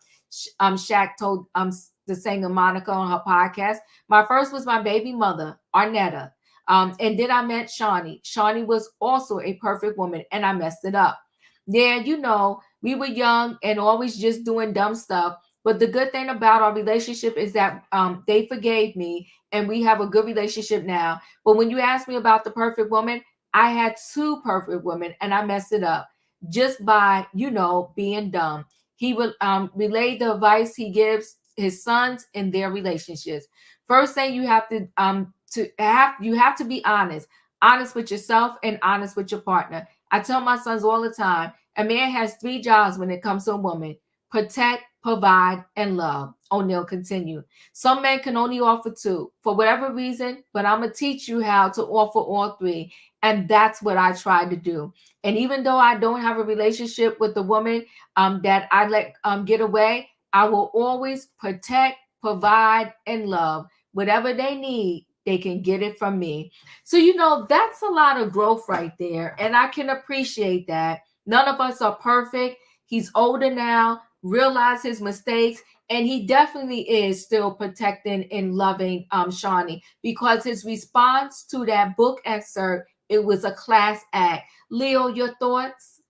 Shaq told the singer Monica on her podcast. My first was my baby mother, Arnetta. And then I met Shaunie. Shaunie was also a perfect woman and I messed it up. Yeah, we were young and always just doing dumb stuff. But the good thing about our relationship is that they forgave me and we have a good relationship now. But when you ask me about the perfect woman, I had 2 perfect women and I messed it up just by, being dumb. He would relay the advice he gives his sons in their relationships. First thing you have to be honest with yourself and honest with your partner. I tell my sons all the time, a man has 3 jobs when it comes to a woman: protect, provide, and love. O'Neal continued. Some men can only offer 2 for whatever reason, but I'm going to teach you how to offer all 3. And that's what I try to do. And even though I don't have a relationship with the woman that I let get away, I will always protect, provide, and love. Whatever they need, they can get it from me. So, that's a lot of growth right there. And I can appreciate that. None of us are perfect. He's older now, realized his mistakes, and he definitely is still protecting and loving Shaunie, because his response to that book excerpt, it was a class act. Leo, your thoughts?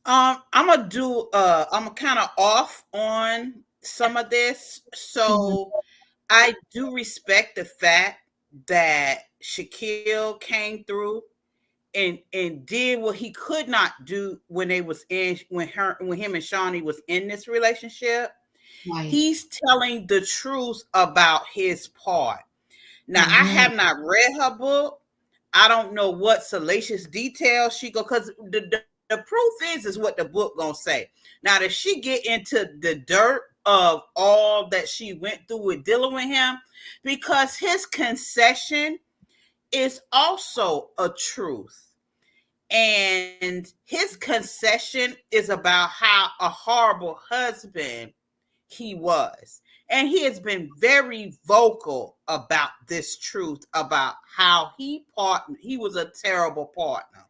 I'm kind of off on some of this. So I do respect the fact that Shaquille came through and did what he could not do when him and Shaunie was in this relationship. Right. He's telling the truth about his part. Now, I have not read her book. I don't know what salacious details she go, because the proof is what the book gonna say. Now, does she get into the dirt of all that she went through with dealing with him? Because his concession is also a truth. And his concession is about how a horrible husband he was. And he has been very vocal about this truth, about how he was a terrible partner.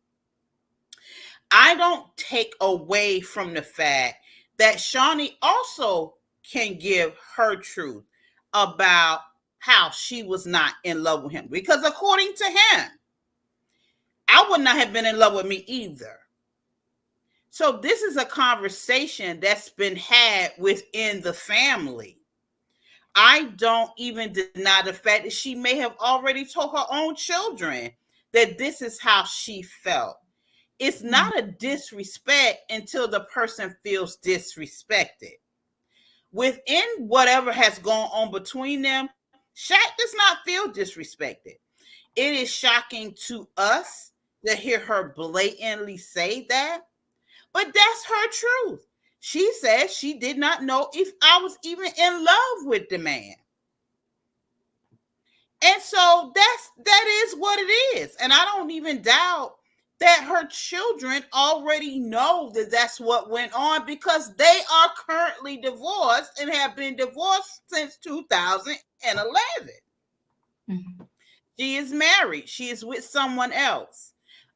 I don't take away from the fact that Shaunie also can give her truth about how she was not in love with him. Because according to him, I would not have been in love with me either. So this is a conversation that's been had within the family. I don't even deny the fact that she may have already told her own children that this is how she felt. It's not a disrespect until the person feels disrespected. Within whatever has gone on between them, Shaq does not feel disrespected. It is shocking to us to hear her blatantly say that, but that's her truth. She says she did not know if I was even in love with the man. And so that is what it is. And I don't even doubt that her children already know that that's what went on, because they are currently divorced and have been divorced since 2011. Mm-hmm. She is married. She is with someone else.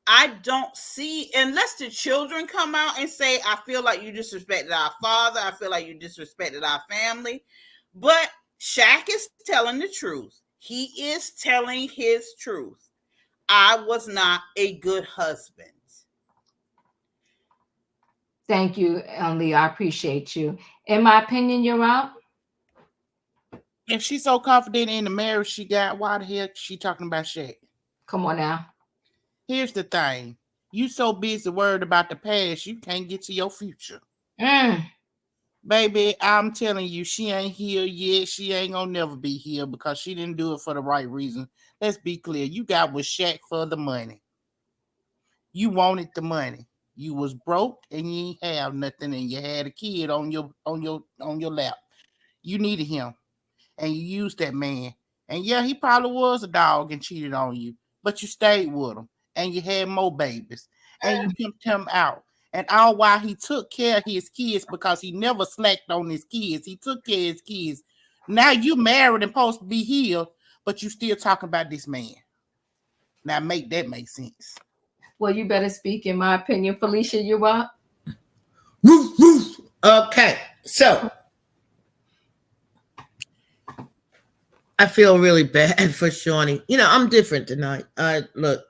I don't see, unless the children come out and say, I feel like you disrespected our father, I feel like you disrespected our family. But Shaq is telling the truth. He is telling his truth. I was not a good husband. Thank you, Lee. I appreciate you. In my opinion, you're up. If she's so confident in the marriage she got, why the hell she talking about Shaq? Come on now. Here's the thing. You so busy worried about the past, you can't get to your future. Baby, I'm telling you, she ain't here yet. She ain't gonna never be here because she didn't do it for the right reason. Let's be clear. You got with Shaq for the money. You wanted the money. You was broke and you ain't have nothing, and you had a kid on your lap. You needed him, and you used that man. And yeah, he probably was a dog and cheated on you, but you stayed with him, and you had more babies, and you pimped him out. And all while he took care of his kids, because he never slacked on his kids. He took care of his kids. Now you married and supposed to be healed, but you still talking about this man. Now make that make sense. Well, you better speak, in my opinion. Felicia, you're up. Okay, so I feel really bad for Shaunie. You know, I'm different tonight. Look,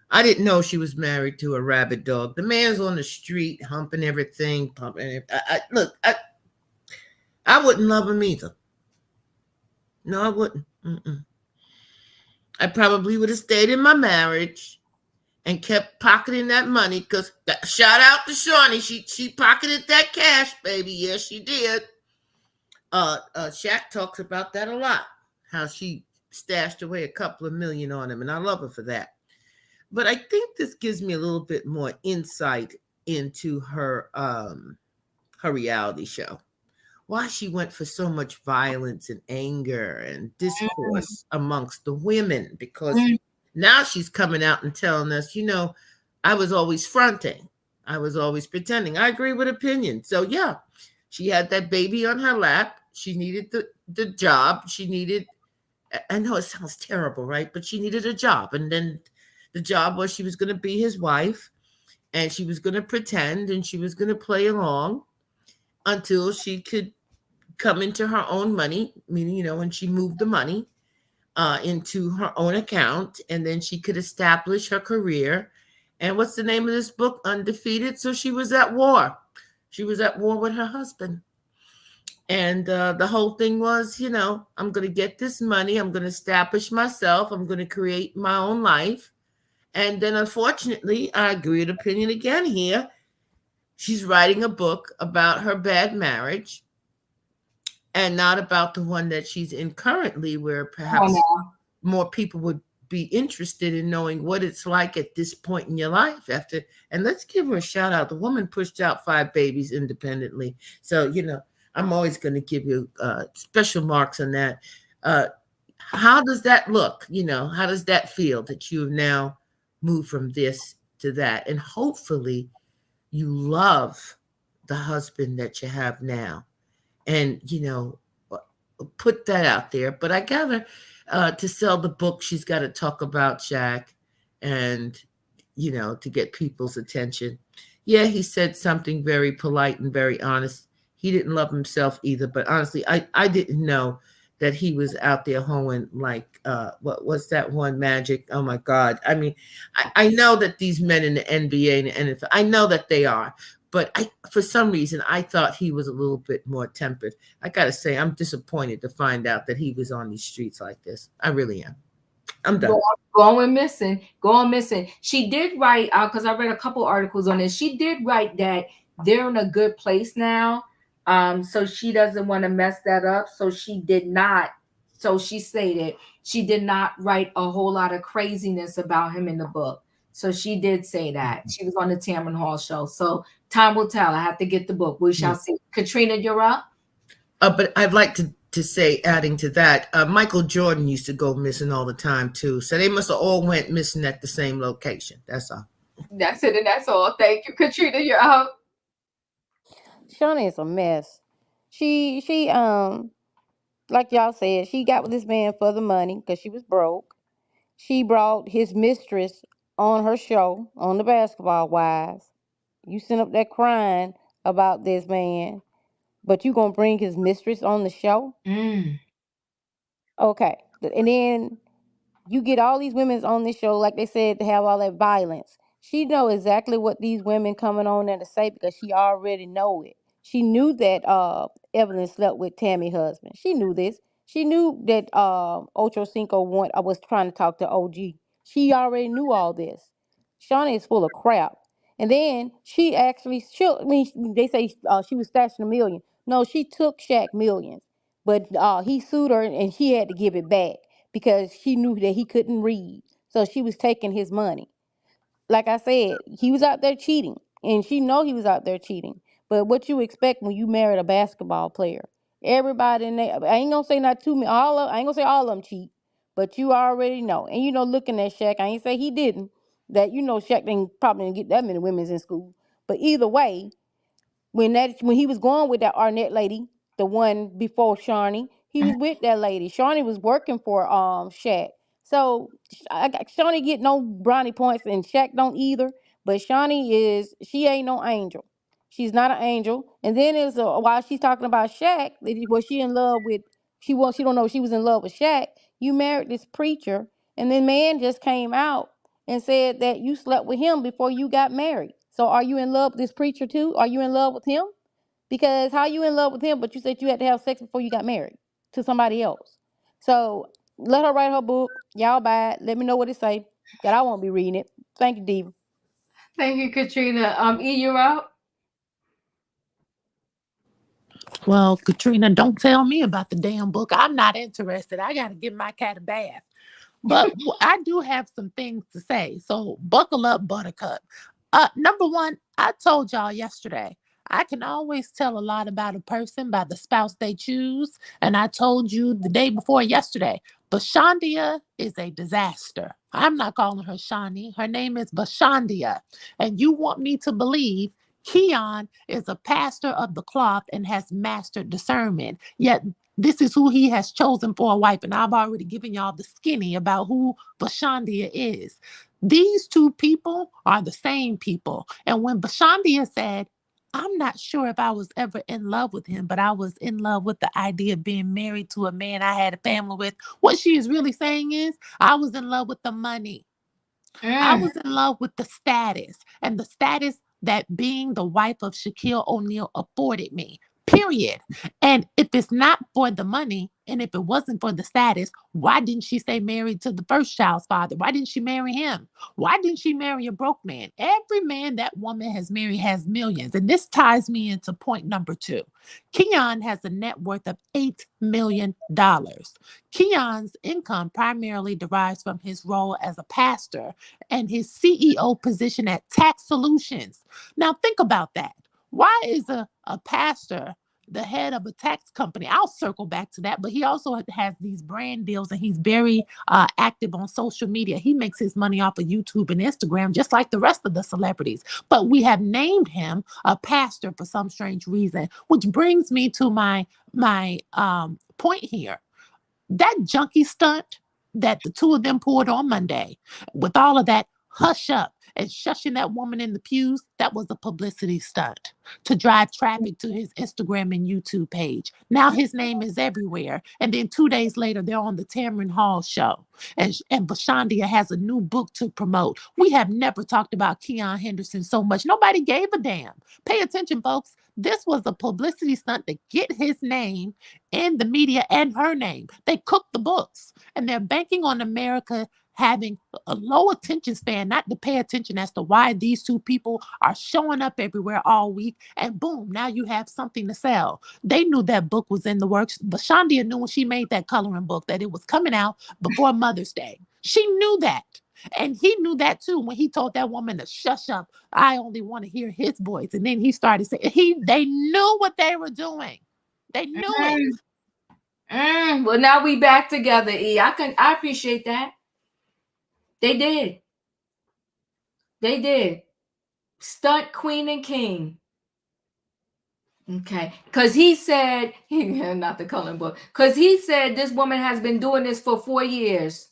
I didn't know she was married to a rabid dog. The man's on the street humping everything, pumping. Look, I wouldn't love him either. No, I wouldn't. I probably would have stayed in my marriage and kept pocketing that money, because shout out to Shaunie. She pocketed that cash, baby. Yes, she did. Shaq talks about that a lot, how she stashed away a couple of million on him, and I love her for that. But I think this gives me a little bit more insight into her reality show. Why she went for so much violence and anger and discourse amongst the women, because now she's coming out and telling us, you know, I was always fronting. I was always pretending. I agree with opinion. So yeah, she had that baby on her lap. She needed the job. She needed, I know it sounds terrible, right? But she needed a job. And then the job was she was going to be his wife, and she was going to pretend, and she was going to play along until she could come into her own money, meaning, you know, when she moved the money into her own account, and then she could establish her career. And what's the name of this book? Undefeated. So she was at war. She was at war with her husband. And the whole thing was, you know, I'm going to get this money. I'm going to establish myself. I'm going to create my own life. And then, unfortunately, I agree with opinion again here. She's writing a book about her bad marriage, and not about the one that she's in currently, where perhaps more people would be interested in knowing what it's like at this point in your life after. And let's give her a shout out. The woman pushed out 5 babies independently. So, you know, I'm always going to give you special marks on that. How does that look? You know, how does that feel that you have now moved from this to that? And hopefully you love the husband that you have now. And, you know, put that out there. But I got her to sell the book. She's got to talk about Shaq and, you know, to get people's attention. Yeah, he said something very polite and very honest. He didn't love himself either. But honestly, I didn't know that he was out there hoeing like what's that one Magic? Oh my God. I mean, I know that these men in the NBA and the NFL, I know that they are, but for some reason I thought he was a little bit more tempered. I gotta say, I'm disappointed to find out that he was on these streets like this. I really am. I'm done. Going missing. She did write out, because I read a couple articles on this. She did write that they're in a good place now. So she doesn't want to mess that up. So she did not. So she stated she did not write a whole lot of craziness about him in the book. So she did say that. She was on the Tamron Hall show. So time will tell. I have to get the book. We shall see. Katrina, you're up. But I'd like to say, adding to that, Michael Jordan used to go missing all the time too. So they must have all went missing at the same location. That's all. That's it, and that's all. Thank you, Katrina. You're out. Shaunie is a mess. She like y'all said, she got with this man for the money because she was broke. She brought his mistress on her show on the Basketball Wives. You sent up there crying about this man, but you gonna bring his mistress on the show? Okay, and then you get all these women on this show, like they said, to have all that violence. She know exactly what these women coming on there to say because she already know it. She knew that Evelyn slept with Tammy's husband. She knew this. She knew that Ocho Cinco was trying to talk to OG. She already knew all this. Shaunie is full of crap. And then she actually, they say she was stashing $1 million. No, she took Shaq millions, but he sued her and she had to give it back because she knew that he couldn't read. So she was taking his money. Like I said, he was out there cheating, and she know he was out there cheating. But what you expect when you married a basketball player? Everybody in there, I ain't gonna say not too many. I ain't gonna say all of them cheat, but you already know. And looking at Shaq, I ain't say he didn't. That Shaq probably didn't get that many women's in school. But either way, when he was going with that Arnett lady, the one before Shaunie, he was with that lady. Shaunie was working for Shaq. So Shaunie get no brownie points and Shaq don't either. But she ain't no angel. She's not an angel. And then while she's talking about Shaq, was she in love with? She don't know if she was in love with Shaq. You married this preacher, and then man just came out and said that you slept with him before you got married. So are you in love with this preacher too? Are you in love with him? Because how you in love with him, but you said you had to have sex before you got married to somebody else. So let her write her book. Y'all buy it. Let me know what it say. That I won't be reading it. Thank you, Diva. Thank you, Katrina. E, you're out. Well, Katrina, don't tell me about the damn book. I'm not interested. I got to give my cat a bath. But I do have some things to say. So buckle up, Buttercup. Number one, I told y'all yesterday, I can always tell a lot about a person by the spouse they choose. And I told you the day before yesterday, Bashandia is a disaster. I'm not calling her Shaunie. Her name is Bashandia. And you want me to believe Keon is a pastor of the cloth and has mastered discernment. Yet this is who he has chosen for a wife. And I've already given y'all the skinny about who Bashandia is. These two people are the same people. And when Bashandia said, I'm not sure if I was ever in love with him, but I was in love with the idea of being married to a man I had a family with, what she is really saying is, I was in love with the money. I was in love with the status, and the status that being the wife of Shaquille O'Neal afforded me. Period. And if it's not for the money, and if it wasn't for the status, why didn't she stay married to the first child's father? Why didn't she marry him? Why didn't she marry a broke man? Every man that woman has married has millions. And this ties me into point number 2. Keon has a net worth of $8 million. Keon's income primarily derives from his role as a pastor and his CEO position at Tax Solutions. Now think about that. Why is a pastor the head of a tax company? I'll circle back to that, but he also has these brand deals and he's very active on social media. He makes his money off of YouTube and Instagram, just like the rest of the celebrities. But we have named him a pastor for some strange reason, which brings me to my point here. That junkie stunt that the two of them pulled on Monday, with all of that hush up and shushing that woman in the pews, that was a publicity stunt to drive traffic to his Instagram and YouTube page. Now his name is everywhere. And then 2 days later, they're on the Tamron Hall show. And Bashandia has a new book to promote. We have never talked about Keon Henderson so much. Nobody gave a damn. Pay attention, folks. This was a publicity stunt to get his name in the media and her name. They cooked the books, and they're banking on America having a low attention span, not to pay attention as to why these two people are showing up everywhere all week. And boom, now you have something to sell. They knew that book was in the works. Bashandia knew when she made that coloring book that it was coming out before Mother's Day. She knew that. And he knew that too when he told that woman to shush up. I only want to hear his voice. And then he started saying, they knew what they were doing. They knew it. Well, now we back together, E. I appreciate that. They did. They did. Stunt queen and king. Okay. Because he said, not the coloring book, because he said this woman has been doing this for 4 years.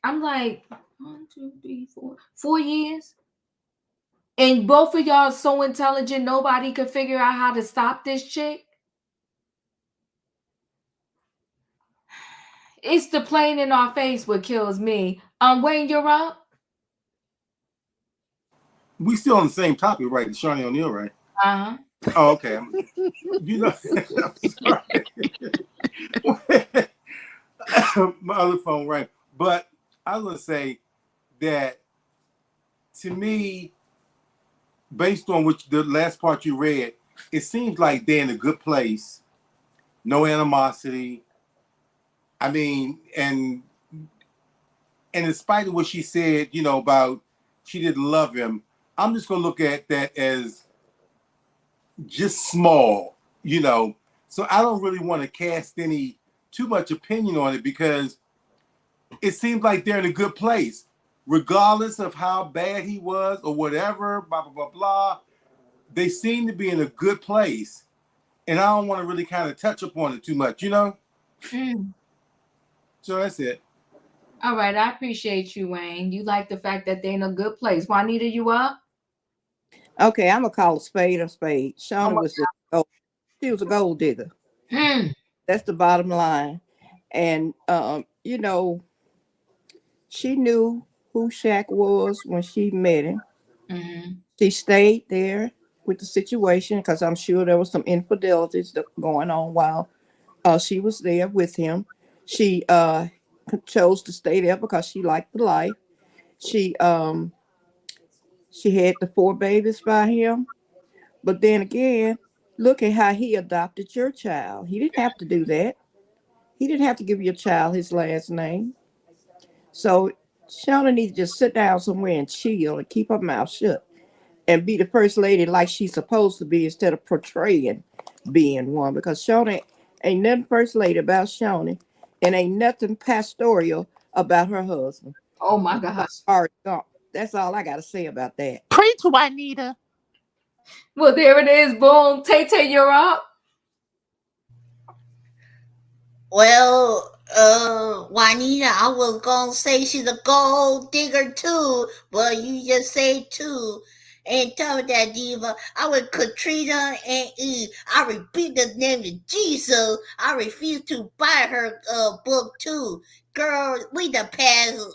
I'm like, 1, 2, 3, 4. 4 years? And both of y'all so intelligent, nobody could figure out how to stop this chick? It's the plain in our face what kills me. Wayne, you're up? We still on the same topic, right? Shaunie O'Neal, right? Uh-huh. Oh, okay. You know, my other phone rang. But I was going to say that, to me, based on which the last part you read, it seems like they're in a good place. No animosity. I mean, and in spite of what she said, you know, about she didn't love him, I'm just going to look at that as just small, you know. So I don't really want to cast any too much opinion on it because it seems like they're in a good place. Regardless of how bad he was or whatever, blah, blah, blah, blah, they seem to be in a good place. And I don't want to really kind of touch upon it too much, you know? So that's it. All right, I appreciate you, Wayne. You like the fact that they're in a good place. Juanita, you up? Okay, I'm gonna call a spade a spade. Shaunie was just she was a gold digger. That's the bottom line. And you know, she knew who Shaq was when she met him. She stayed there with the situation because I'm sure there was some infidelities going on while she was there with him. She chose to stay there because she liked the life. She had the 4 babies by him. But then again, look at how he adopted your child. He didn't have to do that. He didn't have to give your child his last name. So Shaunie needs to just sit down somewhere and chill and keep her mouth shut and be the first lady like she's supposed to be instead of portraying being one. Because Shaunie ain't nothing first lady about Shaunie and ain't nothing pastoral about her husband. Oh my gosh. That's all I got to say about that. Preach, Juanita. Well, there it is. Boom. Tay, you're up. Well, Juanita, I was gonna say she's a gold digger too, but you just say too. And tell me that, Diva. I with Katrina and Eve. I repeat the name of Jesus. I refuse to buy her book too. Girl, leave the past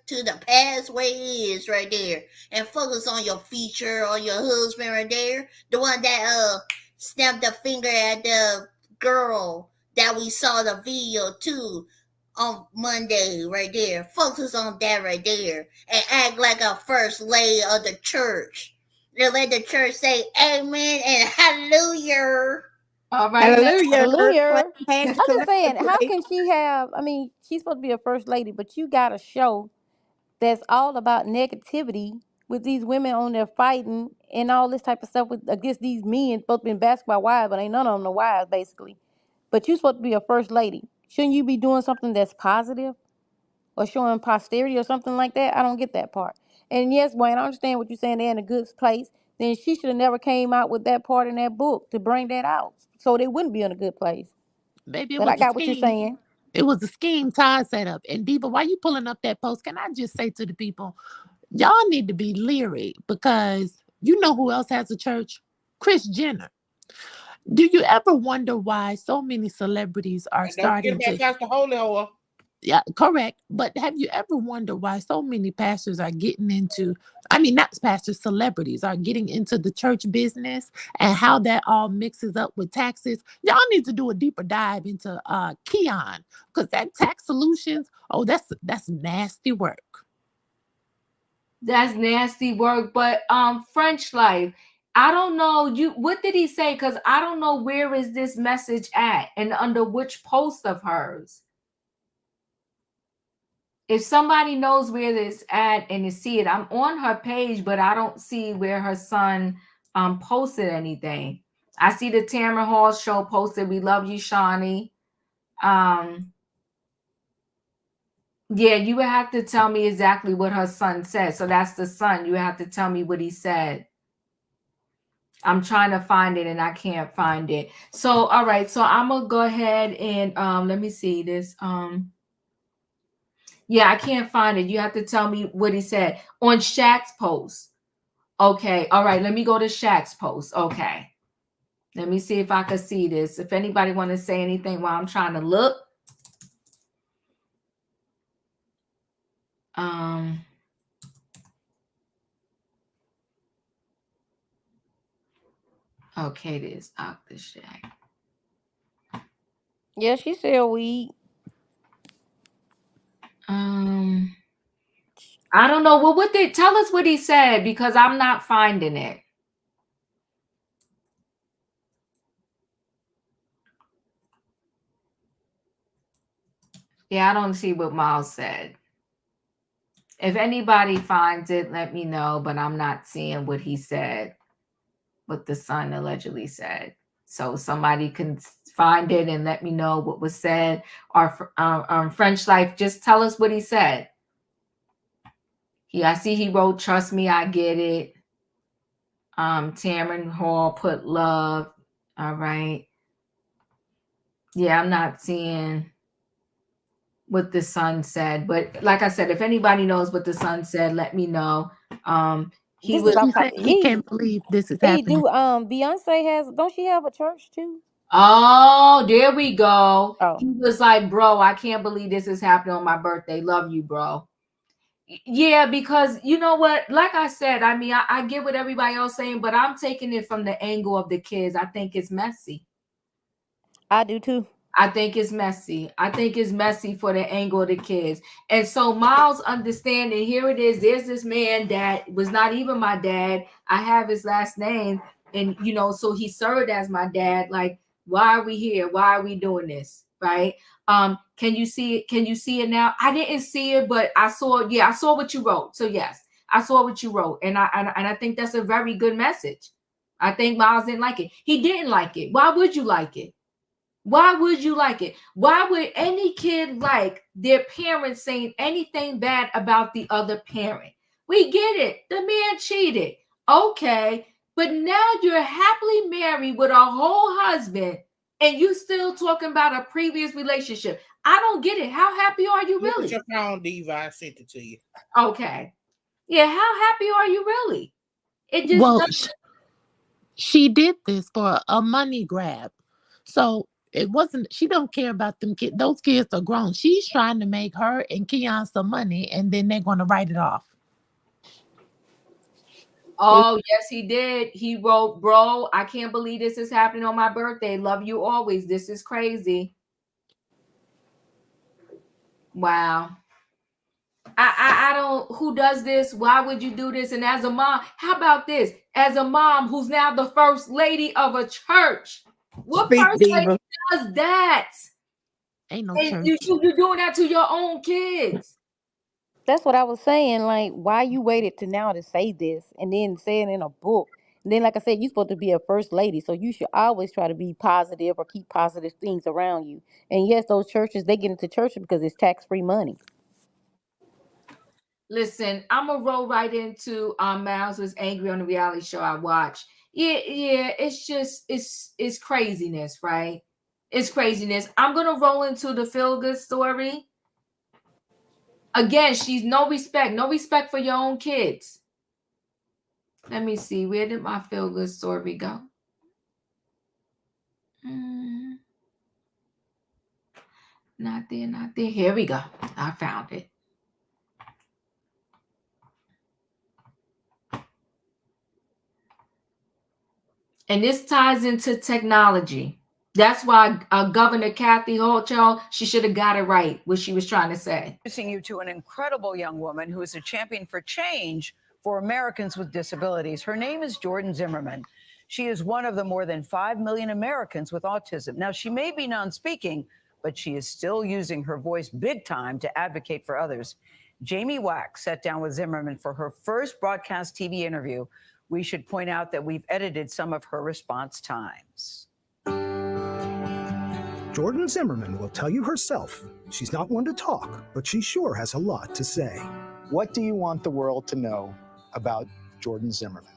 to the past where it is right there. And focus on your future or your husband right there. The one that snapped the finger at the girl that we saw the video too on Monday right there. Focus on that right there and act like a first lady of the church. And let the church say amen and hallelujah. All right. Hallelujah. Pass I'm the just saying, collection how plate. can she have? I mean, she's supposed to be a first lady, but you got a show that's all about negativity with these women on there fighting and all this type of stuff with against these men supposed to be basketball wives, but ain't none of them no wives basically. But you supposed to be a first lady. Shouldn't you be doing something that's positive or showing posterity or something like that? I don't get that part. And yes, Wayne, I understand what you're saying. They're in a good place. Then she should have never came out with that part in that book to bring that out, so they wouldn't be in a good place. Maybe it But I was a got what you're scheme. saying. It was a scheme Todd set up. And Diva, why you pulling up that post? Can I just say to the people, y'all need to be leery because you know who else has a church? Kris Jenner. Do you ever wonder why so many celebrities are And don't forget starting about to? Pastor Holy Hoa. Yeah, correct. But have you ever wondered why so many pastors are getting into, I mean, not pastors, celebrities are getting into the church business and how that all mixes up with taxes? Y'all need to do a deeper dive into Keon because that tax solutions, oh, that's nasty work. That's nasty work. But French Life, I don't know. What did he say? Because I don't know where is this message at and under which post of hers. If somebody knows where this at and you see it, I'm on her page, but I don't see where her son posted anything. I see the Tamron Hall show posted. We love you, Shaunie. Yeah, you would have to tell me exactly what her son said. So that's the son. You have to tell me what he said. I'm trying to find it and I can't find it. So all right, so I'm gonna go ahead and let me see this. Yeah, I can't find it. You have to tell me what he said on Shaq's post. Okay. All right. Let me go to Shaq's post. Okay. Let me see if I can see this. If anybody want to say anything while I'm trying to look. Okay, this Dr. Shaq. Yeah, she sell weed. I don't know. Well, what did tell us what he said because I'm not finding it. Yeah, I don't see what Miles said. If anybody finds it, let me know, but I'm not seeing what he said, what the son allegedly said. So somebody can find it and let me know what was said. Or French Life, just tell us what he said. I see he wrote, "Trust me, I get it." Tamron Hall put love. All right. Yeah, I'm not seeing what the son said, but like I said, if anybody knows what the son said, let me know. He This was. is off He said topic. he can't believe this is He happening. do. Beyonce has. Don't she have a church too? Oh, there we go. Oh. He was like, "Bro, I can't believe this is happening on my birthday. Love you, bro." Yeah, because you know what? Like I said, I mean, I get what everybody else saying, but I'm taking it from the angle of the kids. I think it's messy. I do too. I think it's messy. I think it's messy for the angle of the kids. And so Miles understanding, here it is. There's this man that was not even my dad. I have his last name. And, so he served as my dad. Like, why are we here? Why are we doing this? Right. Can you see it? Can you see it now? I didn't see it, but I saw, I saw what you wrote. So yes, I saw what you wrote. And I think that's a very good message. I think Miles didn't like it. He didn't like it. Why would you like it? Why would you like it? Why would any kid like their parents saying anything bad about the other parent? We get it. The man cheated. Okay. But now you're happily married with a whole husband and you still talking about a previous relationship. I don't get it. How happy are you really? Look at your phone, Diva. I sent it to you. Okay. Yeah. How happy are you really? It just Well, she did this for a money grab. So it wasn't, she don't care about them kids. Those kids are grown. She's trying to make her and Keon some money and then they're going to write it off. Oh, yes, he did. He wrote, "Bro, I can't believe this is happening on my birthday. Love you always. This is crazy." Wow. I don't, who does this? Why would you do this? And as a mom, how about this? As a mom who's now the first lady of a church, what Speak, first Diva. lady does that? Ain't no And church. you're doing that to your own kids. That's what I was saying. Like, why you waited to now to say this and then say it in a book? And then, like I said, you're supposed to be a first lady, so you should always try to be positive or keep positive things around you. And yes, those churches, they get into churches because it's tax-free money. Listen, I'm gonna roll right into Miles was angry on the reality show I watched. Yeah, it's just it's craziness, right? It's craziness. I'm going to roll into the feel-good story. Again, she's no respect for your own kids. Let me see. Where did my feel-good story go? Not there. Here we go. I found it. And this ties into technology. That's why Governor Kathy Hochul, she should have got it right, what she was trying to say. Introducing you to an incredible young woman who is a champion for change for Americans with disabilities. Her name is Jordan Zimmerman. She is one of the more than 5 million Americans with autism. Now, she may be non-speaking, but she is still using her voice big time to advocate for others. Jamie Wax sat down with Zimmerman for her first broadcast TV interview. We should point out that we've edited some of her response times. Jordan Zimmerman will tell you herself. She's not one to talk, but she sure has a lot to say. What do you want the world to know about Jordan Zimmerman?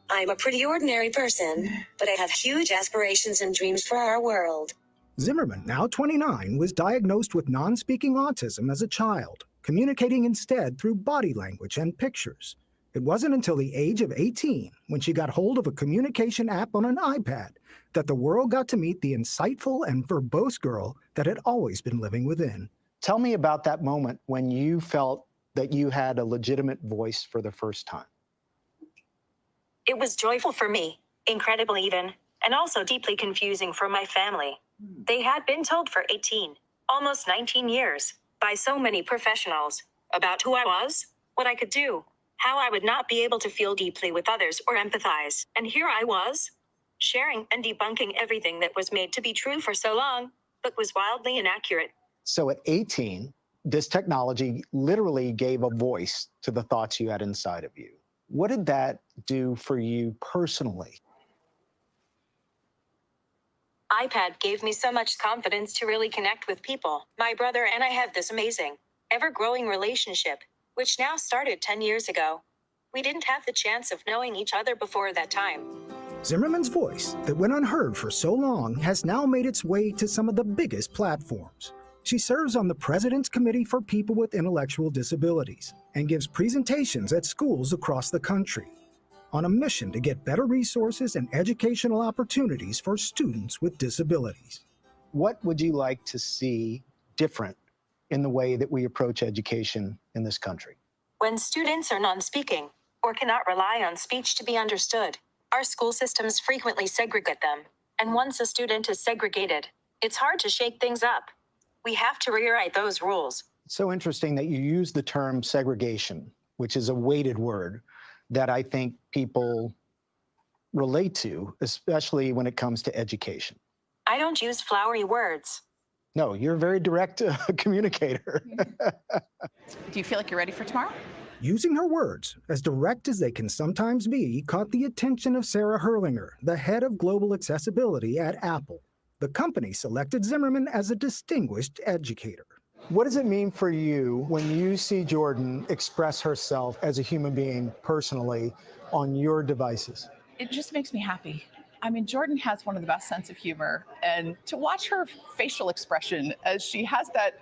I'm a pretty ordinary person, but I have huge aspirations and dreams for our world. Zimmerman, now 29, was diagnosed with non-speaking autism as a child, communicating instead through body language and pictures. It wasn't until the age of 18, when she got hold of a communication app on an iPad, that the world got to meet the insightful and verbose girl that had always been living within. Tell me about that moment when you felt that you had a legitimate voice for the first time. It was joyful for me, incredible even, and also deeply confusing for my family. They had been told for 18, almost 19 years, by so many professionals, about who I was, what I could do, how I would not be able to feel deeply with others or empathize. And here I was, sharing and debunking everything that was made to be true for so long, but was wildly inaccurate. So at 18, this technology literally gave a voice to the thoughts you had inside of you. What did that do for you personally? iPad gave me so much confidence to really connect with people. My brother and I have this amazing, ever-growing relationship, which now started 10 years ago. We didn't have the chance of knowing each other before that time. Zimmerman's voice, that went unheard for so long, has now made its way to some of the biggest platforms. She serves on the President's Committee for People with Intellectual Disabilities and gives presentations at schools across the country on a mission to get better resources and educational opportunities for students with disabilities. What would you like to see different in the way that we approach education in this country? When students are non-speaking or cannot rely on speech to be understood, our school systems frequently segregate them. And once a student is segregated, it's hard to shake things up. We have to rewrite those rules. It's so interesting that you use the term segregation, which is a weighted word that I think people relate to, especially when it comes to education. I don't use flowery words. No, you're a very direct communicator. Do you feel like you're ready for tomorrow? Using her words, as direct as they can sometimes be, caught the attention of Sarah Herlinger, the head of global accessibility at Apple. The company selected Zimmerman as a distinguished educator. What does it mean for you when you see Jordan express herself as a human being personally on your devices? It just makes me happy. I mean, Jordan has one of the best sense of humor, and to watch her facial expression as she has that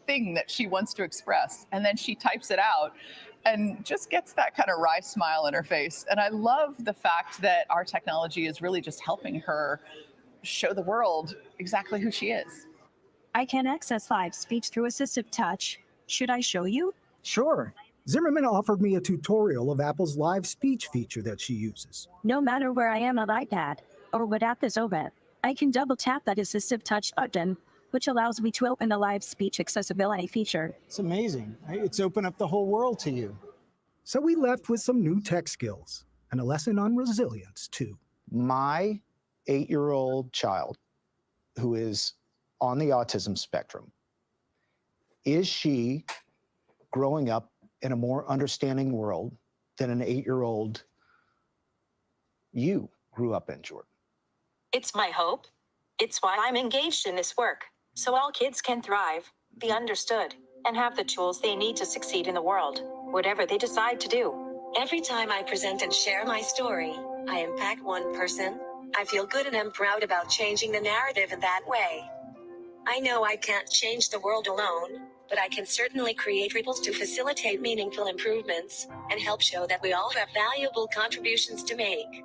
thing that she wants to express, and then she types it out and just gets that kind of wry smile on her face. And I love the fact that our technology is really just helping her show the world exactly who she is. I can access live speech through assistive touch. Should I show you? Sure. Zimmerman offered me a tutorial of Apple's live speech feature that she uses. No matter where I am on iPad or what app is open, I can double tap that assistive touch button, which allows me to open the live speech accessibility feature. It's amazing. It's opened up the whole world to you. So we left with some new tech skills and a lesson on resilience, too. My 8-year-old child, who is on the autism spectrum, is she growing up in a more understanding world than an 8-year-old you grew up in, Jordan? It's my hope. It's why I'm engaged in this work, so all kids can thrive, be understood, and have the tools they need to succeed in the world, whatever they decide to do. Every time I present and share my story, I impact one person, I feel good and am proud about changing the narrative in that way. I know I can't change the world alone, but I can certainly create ripples to facilitate meaningful improvements and help show that we all have valuable contributions to make.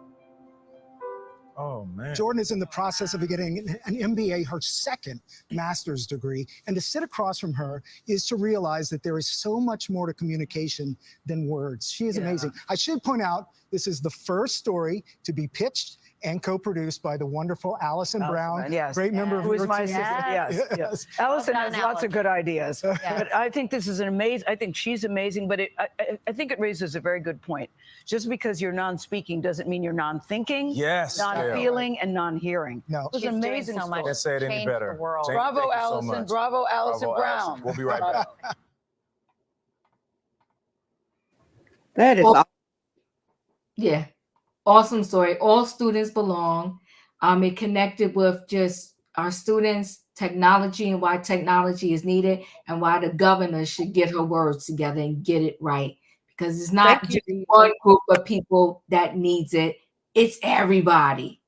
Oh, man. Jordan is in the process of getting an MBA, her second master's degree. And to sit across from her is to realize that there is so much more to communication than words. She is amazing. I should point out, this is the first story to be pitched and co-produced by the wonderful Allison Brown, yes. great member of Who is your my team. assistant. Yes. Allison has lots of good ideas. But I think this is an amazing, I think she's amazing, but I think it raises a very good point. Just because you're non-speaking doesn't mean you're non-thinking, non-feeling, and non-hearing. No. It was an amazing story. Can't say it any better. Bravo, Allison. Bravo, Allison Brown. We'll be right back. That is awesome. Yeah. Awesome story. All students belong. It connected with just our students, technology, and why technology is needed, and why the governor should get her words together and get it right. Because it's not just one group of people that needs it. It's everybody.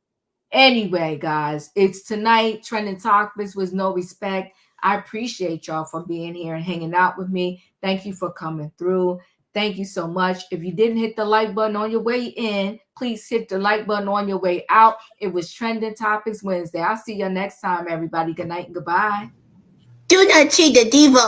Anyway, guys, it's tonight. Trending Topics with No Respect. I appreciate y'all for being here and hanging out with me. Thank you for coming through. Thank you so much. If you didn't hit the like button on your way in, please hit the like button on your way out. It was Trending Topics Wednesday. I'll see you next time, everybody. Good night and goodbye. Do not cheat the diva.